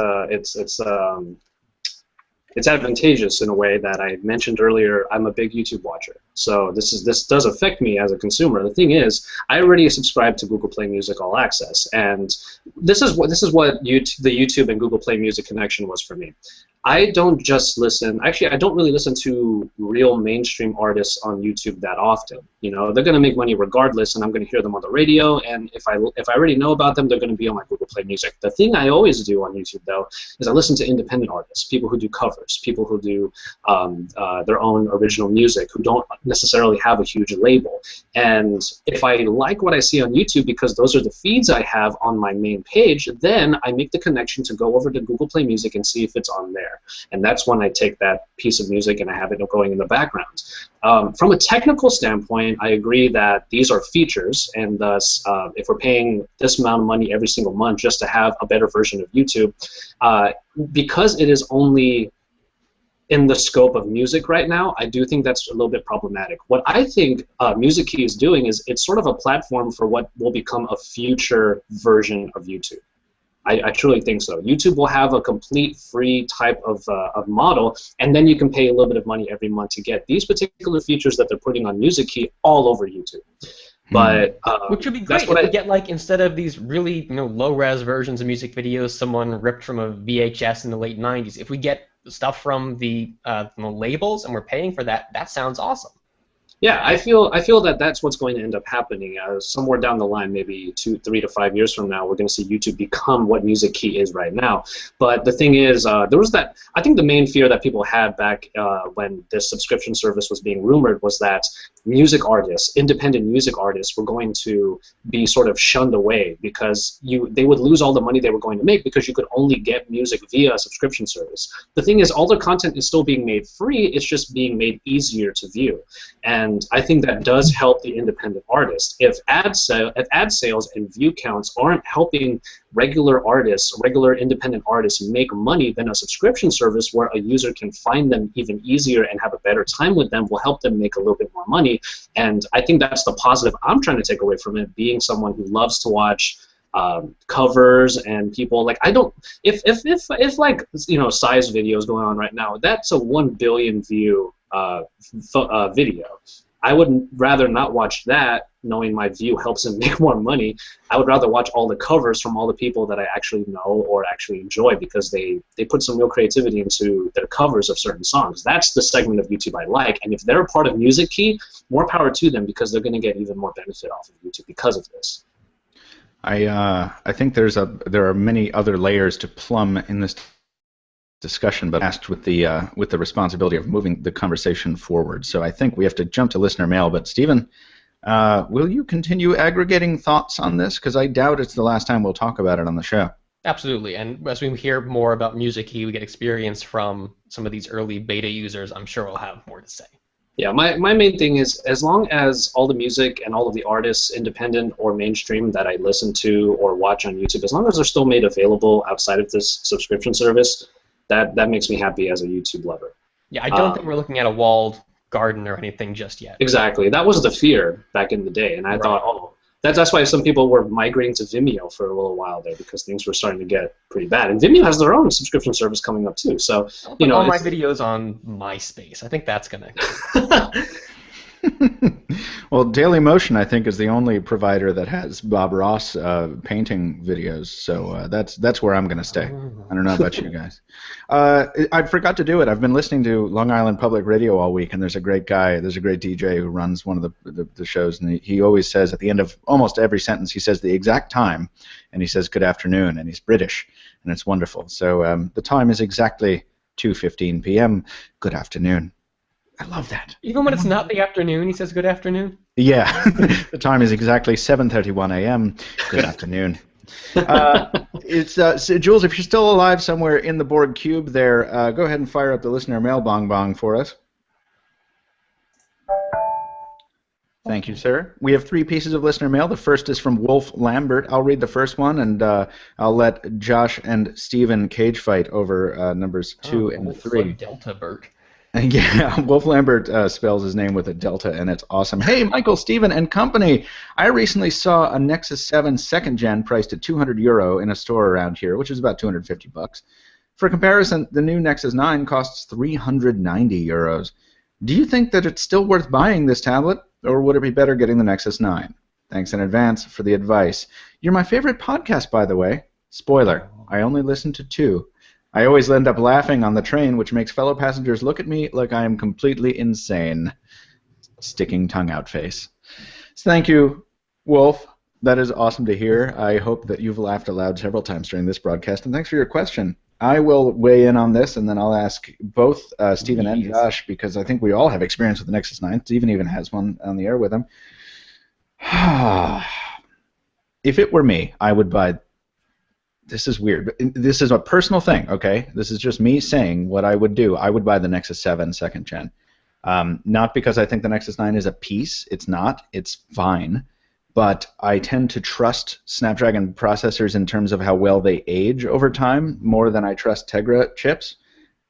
advantageous in a way that I mentioned earlier. I'm a big YouTube watcher, so this does affect me as a consumer. The thing is, I already subscribe to Google Play Music All Access, and this is what the YouTube and Google Play Music connection was for me. I don't just listen. Actually, I don't really listen to real mainstream artists on YouTube that often. They're going to make money regardless, and I'm going to hear them on the radio. And if I already know about them, they're going to be on my Google Play Music. The thing I always do on YouTube, though, is I listen to independent artists, people who do covers, people who do their own original music, who don't necessarily have a huge label. And if I like what I see on YouTube, because those are the feeds I have on my main page, then I make the connection to go over to Google Play Music and see if it's on there. And that's when I take that piece of music and I have it going in the background. From a technical standpoint, I agree that these are features, and thus, if we're paying this amount of money every single month just to have a better version of YouTube, because it is only in the scope of music right now, I do think that's a little bit problematic. What I think Music Key is doing is it's sort of a platform for what will become a future version of YouTube. I truly think so. YouTube will have a complete free type of model, and then you can pay a little bit of money every month to get these particular features that they're putting on Music Key all over YouTube. But which would be great if we get, like, instead of these really low-res versions of music videos someone ripped from a VHS in the late 90s, if we get stuff from the labels and we're paying for that, that sounds awesome. Yeah, I feel that that's what's going to end up happening. Somewhere down the line, maybe 3 to 5 years from now, we're going to see YouTube become what Music Key is right now. But the thing is, there was that. I think the main fear that people had back when this subscription service was being rumored was that music artists, independent music artists, were going to be sort of shunned away because they would lose all the money they were going to make because you could only get music via a subscription service. The thing is, all the content is still being made free. It's just being made easier to view. And I think that does help the independent artist. If ad sales and view counts aren't helping regular artists, regular independent artists make money, then a subscription service where a user can find them even easier and have a better time with them will help them make a little bit more money. And I think that's the positive I'm trying to take away from it, being someone who loves to watch covers and people like if like size videos going on right now, that's a 1 billion view video. I would rather not watch that knowing my view helps him make more money, I would rather watch all the covers from all the people that I actually know or actually enjoy, because they put some real creativity into their covers of certain songs. That's the segment of YouTube I like, and if they're a part of Music Key, more power to them, because they're going to get even more benefit off of YouTube because of this. I think there are many other layers to plumb in this discussion, but asked with the responsibility of moving the conversation forward. So I think we have to jump to listener mail. But Stephen, will you continue aggregating thoughts on this? Because I doubt it's the last time we'll talk about it on the show. Absolutely, and as we hear more about Music Key, we get experience from some of these early beta users, I'm sure we'll have more to say. Yeah, my main thing is, as long as all the music and all of the artists, independent or mainstream, that I listen to or watch on YouTube, as long as they're still made available outside of this subscription service, that makes me happy as a YouTube lover. Yeah, I don't think we're looking at a walled garden or anything just yet. Exactly. That was the fear back in the day, and I thought, oh, that's why some people were migrating to Vimeo for a little while there, because things were starting to get pretty bad. And Vimeo has their own subscription service coming up too. So I'll put all my videos on MySpace. I think that's gonna. Well, Dailymotion, I think, is the only provider that has Bob Ross painting videos, so that's where I'm going to stay. I don't know about you guys. I forgot to do it. I've been listening to Long Island Public Radio all week, and there's a great DJ who runs one of the shows, and he always says at the end of almost every sentence, he says the exact time, and he says good afternoon, and he's British, and it's wonderful. So the time is exactly 2:15 p.m. Good afternoon. I love that. Even when it's not the afternoon, he says good afternoon? Yeah. The time is exactly 7:31 a.m. Good afternoon. So Jules, if you're still alive somewhere in the Borg cube there, go ahead and fire up the listener mail bong bong for us. Thank you, sir. We have 3 pieces of listener mail. The first is from Wolf Lambert. I'll read the first one, and I'll let Josh and Stephen cage fight over numbers 2 and 3. Like Delta Bert. Yeah, Wolf Lambert spells his name with a delta, and it's awesome. Hey, Michael, Stephen, and company. I recently saw a Nexus 7 second gen priced at €200 in a store around here, which is about $250. For comparison, the new Nexus 9 costs €390. Do you think that it's still worth buying this tablet, or would it be better getting the Nexus 9? Thanks in advance for the advice. You're my favorite podcast, by the way. Spoiler, I only listen to 2. I always end up laughing on the train, which makes fellow passengers look at me like I am completely insane. Sticking tongue out face. So thank you, Wolf. That is awesome to hear. I hope that you've laughed aloud several times during this broadcast, and thanks for your question. I will weigh in on this, and then I'll ask both Stephen and Josh, because I think we all have experience with the Nexus 9. Stephen even has one on the air with him. If it were me, I would buy... This is weird, but this is a personal thing, okay? This is just me saying what I would do. I would buy the Nexus 7 second gen. Not because I think the Nexus 9 is a piece. It's not. It's fine. But I tend to trust Snapdragon processors in terms of how well they age over time more than I trust Tegra chips.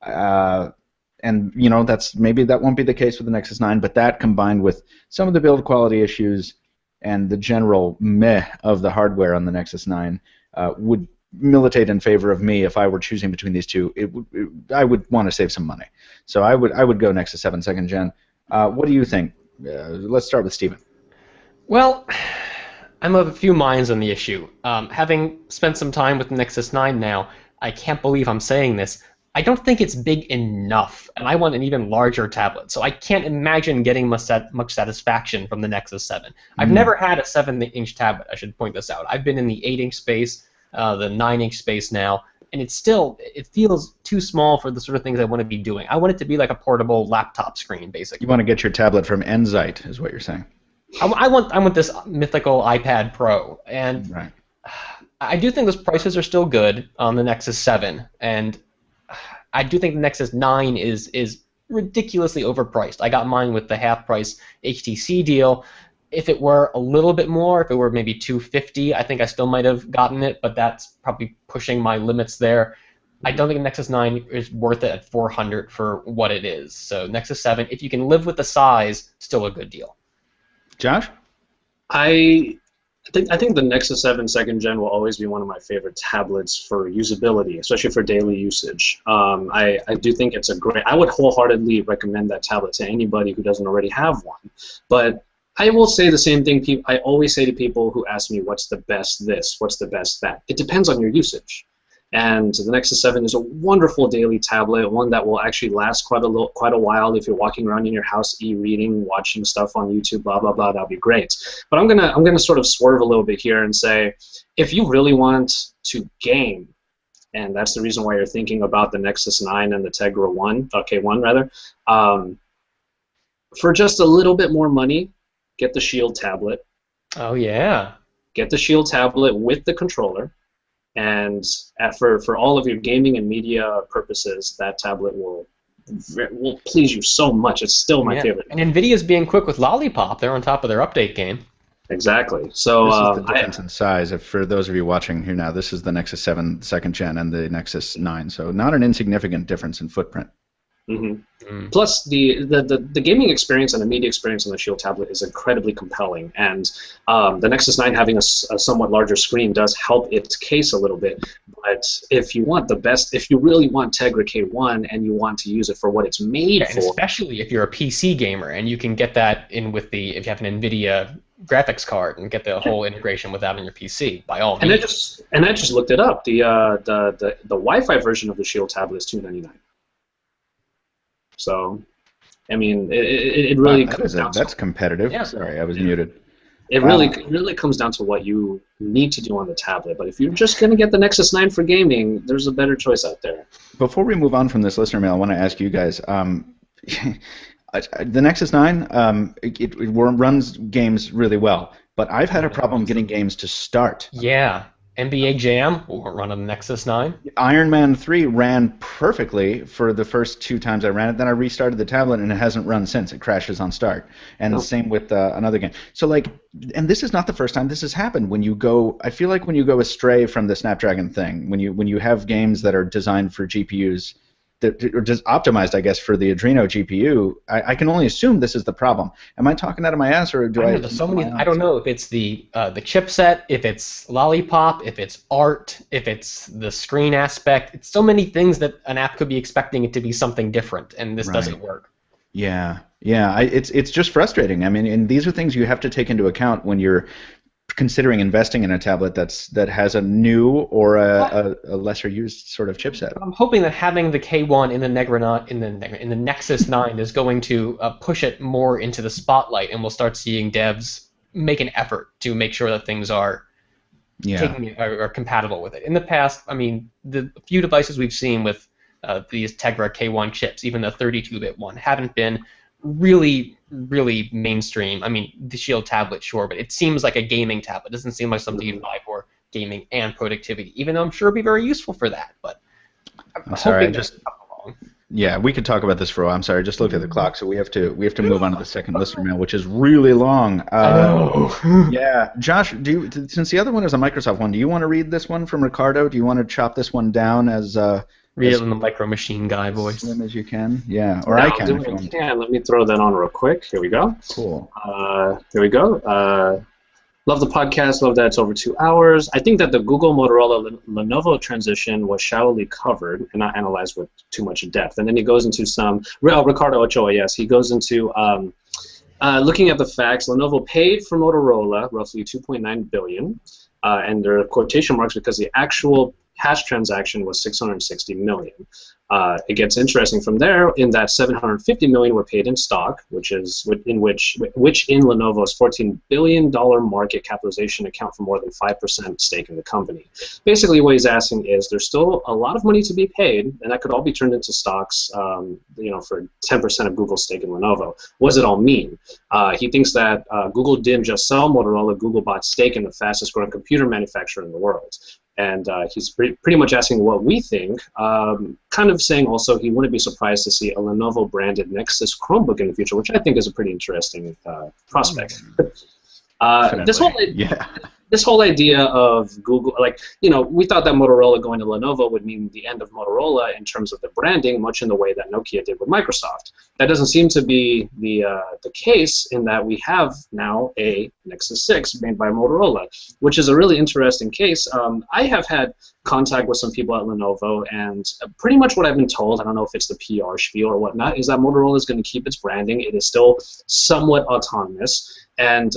And, you know, maybe that won't be the case with the Nexus 9, but that combined with some of the build quality issues and the general meh of the hardware on the Nexus 9 would militate in favor of me if I were choosing between these two. I would want to save some money. So I would go Nexus 7 second gen. What do you think? Let's start with Stephen. Well, I'm of a few minds on the issue. Having spent some time with the Nexus 9 now, I can't believe I'm saying this. I don't think it's big enough, and I want an even larger tablet, so I can't imagine getting much satisfaction from the Nexus 7. I've never had a 7-inch tablet, I should point this out. I've been in the 8-inch space, the 9-inch space now, and it feels too small for the sort of things I want to be doing. I want it to be like a portable laptop screen, basically. You want to get your tablet from Enzyte, is what you're saying. I want this mythical iPad Pro, and right. I do think those prices are still good on the Nexus 7, and I do think the Nexus 9 is ridiculously overpriced. I got mine with the half-price HTC deal. If it were a little bit more, if it were maybe $250, I think I still might have gotten it, but that's probably pushing my limits there. I don't think the Nexus 9 is worth it at $400 for what it is. So Nexus 7, if you can live with the size, still a good deal. Josh? I think the Nexus 7 second gen will always be one of my favorite tablets for usability, especially for daily usage. I do think it's I would wholeheartedly recommend that tablet to anybody who doesn't already have one. But I will say the same thing. I always say to people who ask me, what's the best this, what's the best that? It depends on your usage. And the Nexus 7 is a wonderful daily tablet, one that will actually last quite a while if you're walking around in your house, e-reading, watching stuff on YouTube, blah blah blah. That'll be great. But I'm gonna sort of swerve a little bit here and say, if you really want to game, and that's the reason why you're thinking about the Nexus 9 and the Tegra K1 rather, for just a little bit more money, get the Shield tablet. Oh yeah. Get the Shield tablet with the controller. And for all of your gaming and media purposes, that tablet will please you so much. It's still my favorite. And NVIDIA's being quick with Lollipop. They're on top of their update game. Exactly. So this is the difference in size. For those of you watching here now, this is the Nexus 7 second gen and the Nexus 9. So not an insignificant difference in footprint. Plus, the gaming experience and the media experience on the Shield tablet is incredibly compelling, and the Nexus 9 having a somewhat larger screen does help its case a little bit. But if you want the best, if you really want Tegra K1 and you want to use it for what it's made for, especially if you're a PC gamer and you can get that in with if you have an NVIDIA graphics card and get the whole integration with that on your PC, by all means. And I just looked it up. The Wi-Fi version of the Shield tablet is $299. So, I mean, it really comes down to... That's competitive. Yeah. Sorry, I was muted. It really comes down to what you need to do on the tablet. But if you're just going to get the Nexus 9 for gaming, there's a better choice out there. Before we move on from this listener mail, I want to ask you guys, the Nexus 9, it runs games really well, but I've had a problem getting games to start. Yeah. NBA Jam won't run on the Nexus 9. Iron Man 3 ran perfectly for the first 2 times I ran it. Then I restarted the tablet, and it hasn't run since. It crashes on start. And the same with another game. So, like, and this is not the first time this has happened. When you go, I feel like when you go astray from the Snapdragon thing, when you have games that are designed for GPUs, that are just optimized, I guess, for the Adreno GPU, I can only assume this is the problem. Am I talking out of my ass, or do I? I don't know if it's the chipset, if it's Lollipop, if it's art, if it's the screen aspect. It's so many things that an app could be expecting it to be something different, and this doesn't work. Yeah. It's just frustrating. I mean, and these are things you have to take into account when you're considering investing in a tablet that has a new or a lesser used sort of chipset. I'm hoping that having the K1 in the Nexus 9 is going to push it more into the spotlight, and we'll start seeing devs make an effort to make sure that things are are compatible with it. In the past, I mean, the few devices we've seen with these Tegra K1 chips, even the 32-bit one, haven't been really mainstream. I mean, the Shield tablet, sure, but it seems like a gaming tablet. It doesn't seem like something you'd buy for gaming and productivity, even though I'm sure it'd be very useful for that. But I'm sorry, yeah, we could talk about this for a while. I'm sorry, I just looked at the clock, so we have to move on to the second listener mail, which is really long. Yeah, Josh, since the other one is a Microsoft one, do you want to read this one from Ricardo? Do you want to chop this one down as read it in the Micro Machine Guy voice. Slim as you can, yeah. Or I can. If you want. Yeah, let me throw that on real quick. Here we go. Cool. Here we go. Love the podcast. Love that it's over 2 hours. I think that the Google, Motorola, Lenovo transition was shallowly covered and not analyzed with too much depth. And then he goes into some Ricardo Ochoa. Yes, he goes into looking at the facts. Lenovo paid for Motorola roughly $2.9 billion, and there are quotation marks because the actual cash transaction was $660 million. It gets interesting from there in that $750 million were paid in stock, which in Lenovo's $14 billion market capitalization account for more than 5% stake in the company. Basically, what he's asking is there's still a lot of money to be paid, and that could all be turned into stocks, for 10% of Google's stake in Lenovo. What does it all mean? He thinks that Google didn't just sell Motorola. Google bought stake in the fastest-growing computer manufacturer in the world. And he's pretty much asking what we think, kind of saying also he wouldn't be surprised to see a Lenovo-branded Nexus Chromebook in the future, which I think is a pretty interesting prospect. This whole idea of Google, we thought that Motorola going to Lenovo would mean the end of Motorola in terms of the branding, much in the way that Nokia did with Microsoft. That doesn't seem to be the case, in that we have now a Nexus 6 made by Motorola, which is a really interesting case. I have had contact with some people at Lenovo, and pretty much what I've been told, I don't know if it's the PR spiel or whatnot, is that Motorola is going to keep its branding. It is still somewhat autonomous, and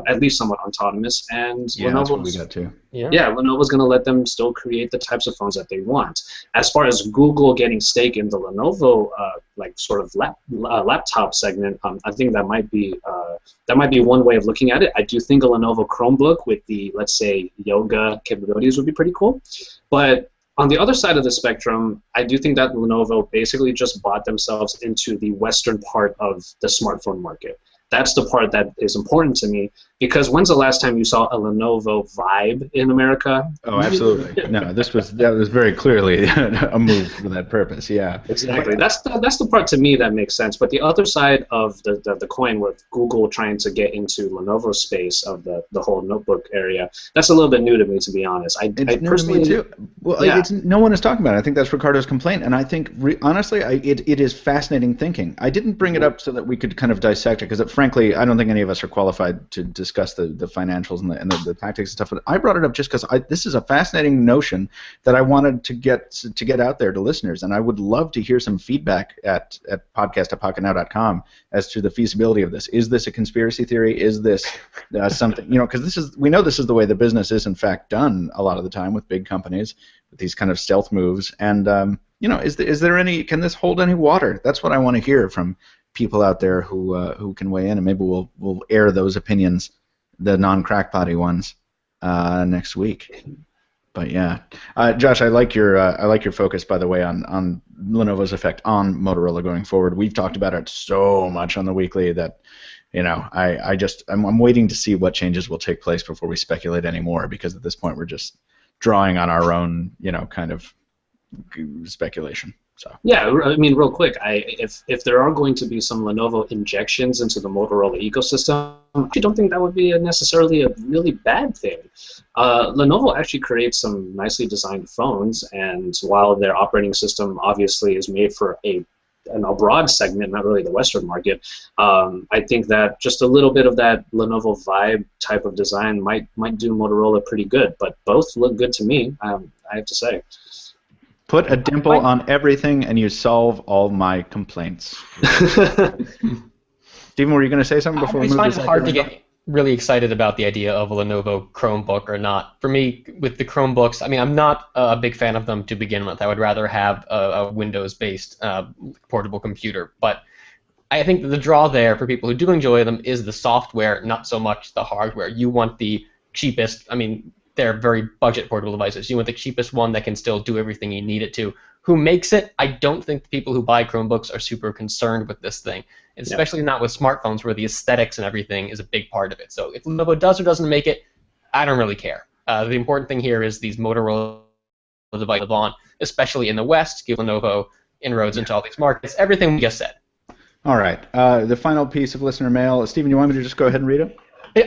at least somewhat autonomous, and Yeah, that's what we got too. Yeah, Lenovo's going to let them still create the types of phones that they want. As far as Google getting stake in the Lenovo like sort of laptop segment, I think that might be one way of looking at it. I do think a Lenovo Chromebook with the, let's say, yoga capabilities would be pretty cool. But on the other side of the spectrum, I do think that Lenovo basically just bought themselves into the western part of the smartphone market. That's the part that is important to me, because when's the last time you saw a Lenovo Vibe in America? Oh, absolutely. No, that was very clearly a move for that purpose. Yeah. Exactly. That's the part to me that makes sense. But the other side of the coin, with Google trying to get into Lenovo's space of the whole notebook area, that's a little bit new to me, to be honest. I personally, new to me too. Well, yeah. No one is talking about it. I think that's Ricardo's complaint, and I think honestly, it is fascinating thinking. I didn't bring it up so that we could kind of dissect it, because frankly, I don't think any of us are qualified to discuss the financials and the tactics and stuff. But I brought it up just because this is a fascinating notion that I wanted to get out there to listeners, and I would love to hear some feedback at podcast@pocketnow.com as to the feasibility of this. Is this a conspiracy theory? Is this something, because we know this is the way the business is in fact done a lot of the time with big companies, with these kind of stealth moves, and is there any, can this hold any water? That's what I want to hear from people out there who can weigh in, and maybe we'll air those opinions, the non-crackpotty ones, next week. But yeah, Josh, I like your focus, by the way, on Lenovo's effect on Motorola going forward. We've talked about it so much on the weekly that I'm waiting to see what changes will take place before we speculate anymore, because at this point we're just drawing on our own kind of speculation. So. Yeah, I mean, real quick, if there are going to be some Lenovo injections into the Motorola ecosystem, I don't think that would be necessarily a really bad thing. Lenovo actually creates some nicely designed phones, and while their operating system obviously is made for a broad segment, not really the Western market, I think that just a little bit of that Lenovo Vibe type of design might do Motorola pretty good. But both look good to me, I have to say. Put a dimple on everything, and you solve all my complaints. Stephen, were you going to say something before we move? I find it hard to get really excited about the idea of a Lenovo Chromebook or not. For me, with the Chromebooks, I mean, I'm not a big fan of them to begin with. I would rather have a Windows-based portable computer. But I think that the draw there for people who do enjoy them is the software, not so much the hardware. You want the cheapest, I mean, they're very budget portable devices. You want the cheapest one that can still do everything you need it to. Who makes it? I don't think the people who buy Chromebooks are super concerned with this thing, especially not with smartphones where the aesthetics and everything is a big part of it. So if Lenovo does or doesn't make it, I don't really care. The important thing here is these Motorola devices live on, especially in the West, give Lenovo inroads into all these markets, everything we just said. All right. The final piece of listener mail. Stephen, you want me to just go ahead and read it?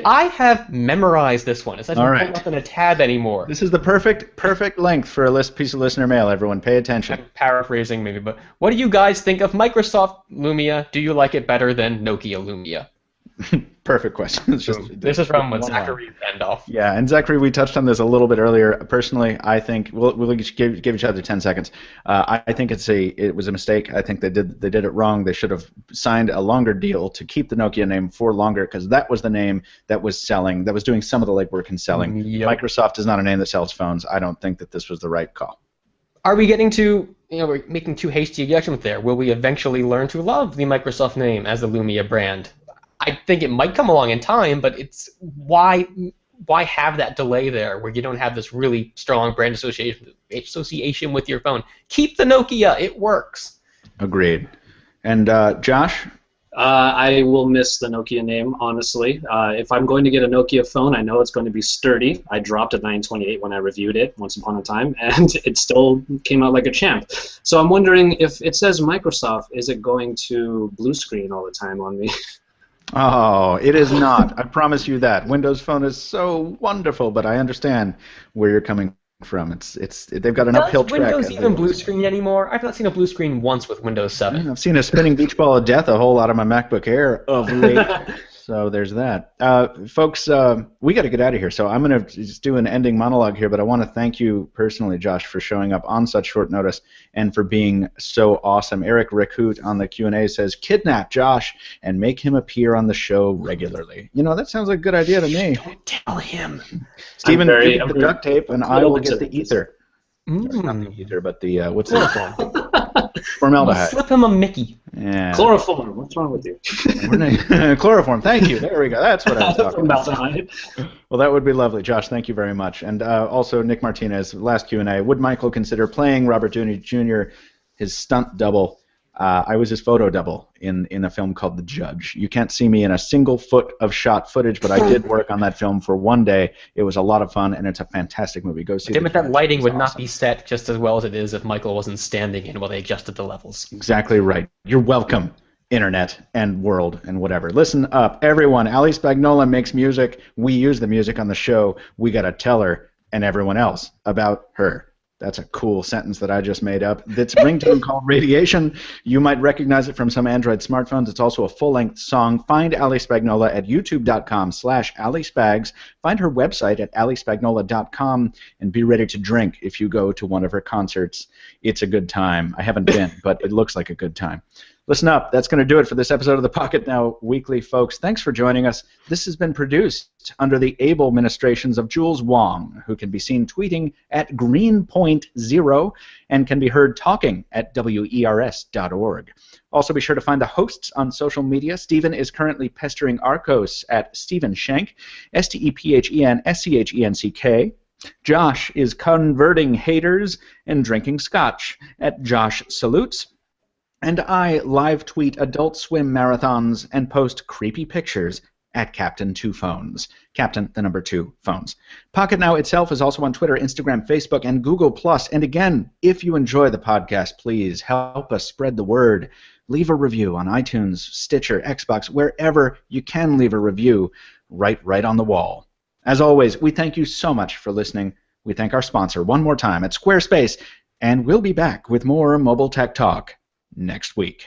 I have memorized this one. It's not right. up in a tab anymore. This is the perfect length for a piece of listener mail. Everyone, pay attention. I'm paraphrasing maybe, but what do you guys think of Microsoft Lumia? Do you like it better than Nokia Lumia? Perfect question. It's just, this is from Zachary Randolph. Yeah, and Zachary, we touched on this a little bit earlier. Personally, I think we'll give each other 10 seconds. I think it was a mistake. I think they did it wrong. They should have signed a longer deal to keep the Nokia name for longer, because that was the name that was selling, that was doing some of the legwork in selling. Yep. Microsoft is not a name that sells phones. I don't think that this was the right call. Are we getting to, we're making too hasty a judgment there? Will we eventually learn to love the Microsoft name as the Lumia brand? I think it might come along in time, but it's why have that delay there where you don't have this really strong brand association with your phone? Keep the Nokia. It works. Agreed. And Josh? I will miss the Nokia name, honestly. If I'm going to get a Nokia phone, I know it's going to be sturdy. I dropped a 928 when I reviewed it once upon a time, and it still came out like a champ. So I'm wondering, if it says Microsoft, is it going to blue screen all the time on me? Oh, it is not. I promise you that. Windows Phone is so wonderful, but I understand where you're coming from. They've got an uphill track. Does Windows even blue screen anymore? I've not seen a blue screen once with Windows 7. I've seen a spinning beach ball of death a whole lot of my MacBook Air of late. So there's that. Folks, we got to get out of here, so I'm going to just do an ending monologue here, but I want to thank you personally, Josh, for showing up on such short notice and for being so awesome. Eric Rickhoot on the Q&A says, kidnap Josh and make him appear on the show regularly. You know, that sounds like a good idea to me. Don't tell him. Stephen, you get the duct tape, and I will get the ether. Mm. Not the ether, but the, what's it? Formaldehyde. Slip him a Mickey. Yeah. Chloroform. What's wrong with you? Chloroform. Thank you. There we go. That's what I was talking about. Formaldehyde. Well, that would be lovely, Josh. Thank you very much. And also, Nick Martinez, last Q&A. Would Michael consider playing Robert Downey Jr. his stunt double? I was his photo double in a film called The Judge. You can't see me in a single foot of shot footage, but I did work on that film for one day. It was a lot of fun, and it's a fantastic movie. Go see it. Damn it, that lighting would not be set just as well as it is if Michael wasn't standing in while they adjusted the levels. Exactly right. You're welcome, Internet and world and whatever. Listen up, everyone. Ali Spagnola makes music. We use the music on the show. We got to tell her and everyone else about her. That's a cool sentence that I just made up. It's a ringtone called Radiation. You might recognize it from some Android smartphones. It's also a full-length song. Find Ali Spagnola at youtube.com/AliSpags. Find her website at alispagnola.com and be ready to drink if you go to one of her concerts. It's a good time. I haven't been, but it looks like a good time. Listen up. That's going to do it for this episode of the Pocketnow Weekly, folks. Thanks for joining us. This has been produced under the able ministrations of Jules Wong, who can be seen tweeting at Greenpoint0 and can be heard talking at wers.org. Also, be sure to find the hosts on social media. Stephen is currently pestering Arcos at Stephen Schenk, StephenSchenck. Josh is converting haters and drinking scotch at Josh Salutes. And I live tweet Adult Swim marathons and post creepy pictures at Captain 2 Phones. Captain, the number 2 phones. Pocketnow itself is also on Twitter, Instagram, Facebook, and Google+. And again, if you enjoy the podcast, please help us spread the word. Leave a review on iTunes, Stitcher, Xbox, wherever you can leave a review, right on the wall. As always, we thank you so much for listening. We thank our sponsor one more time at Squarespace, and we'll be back with more mobile tech talk next week.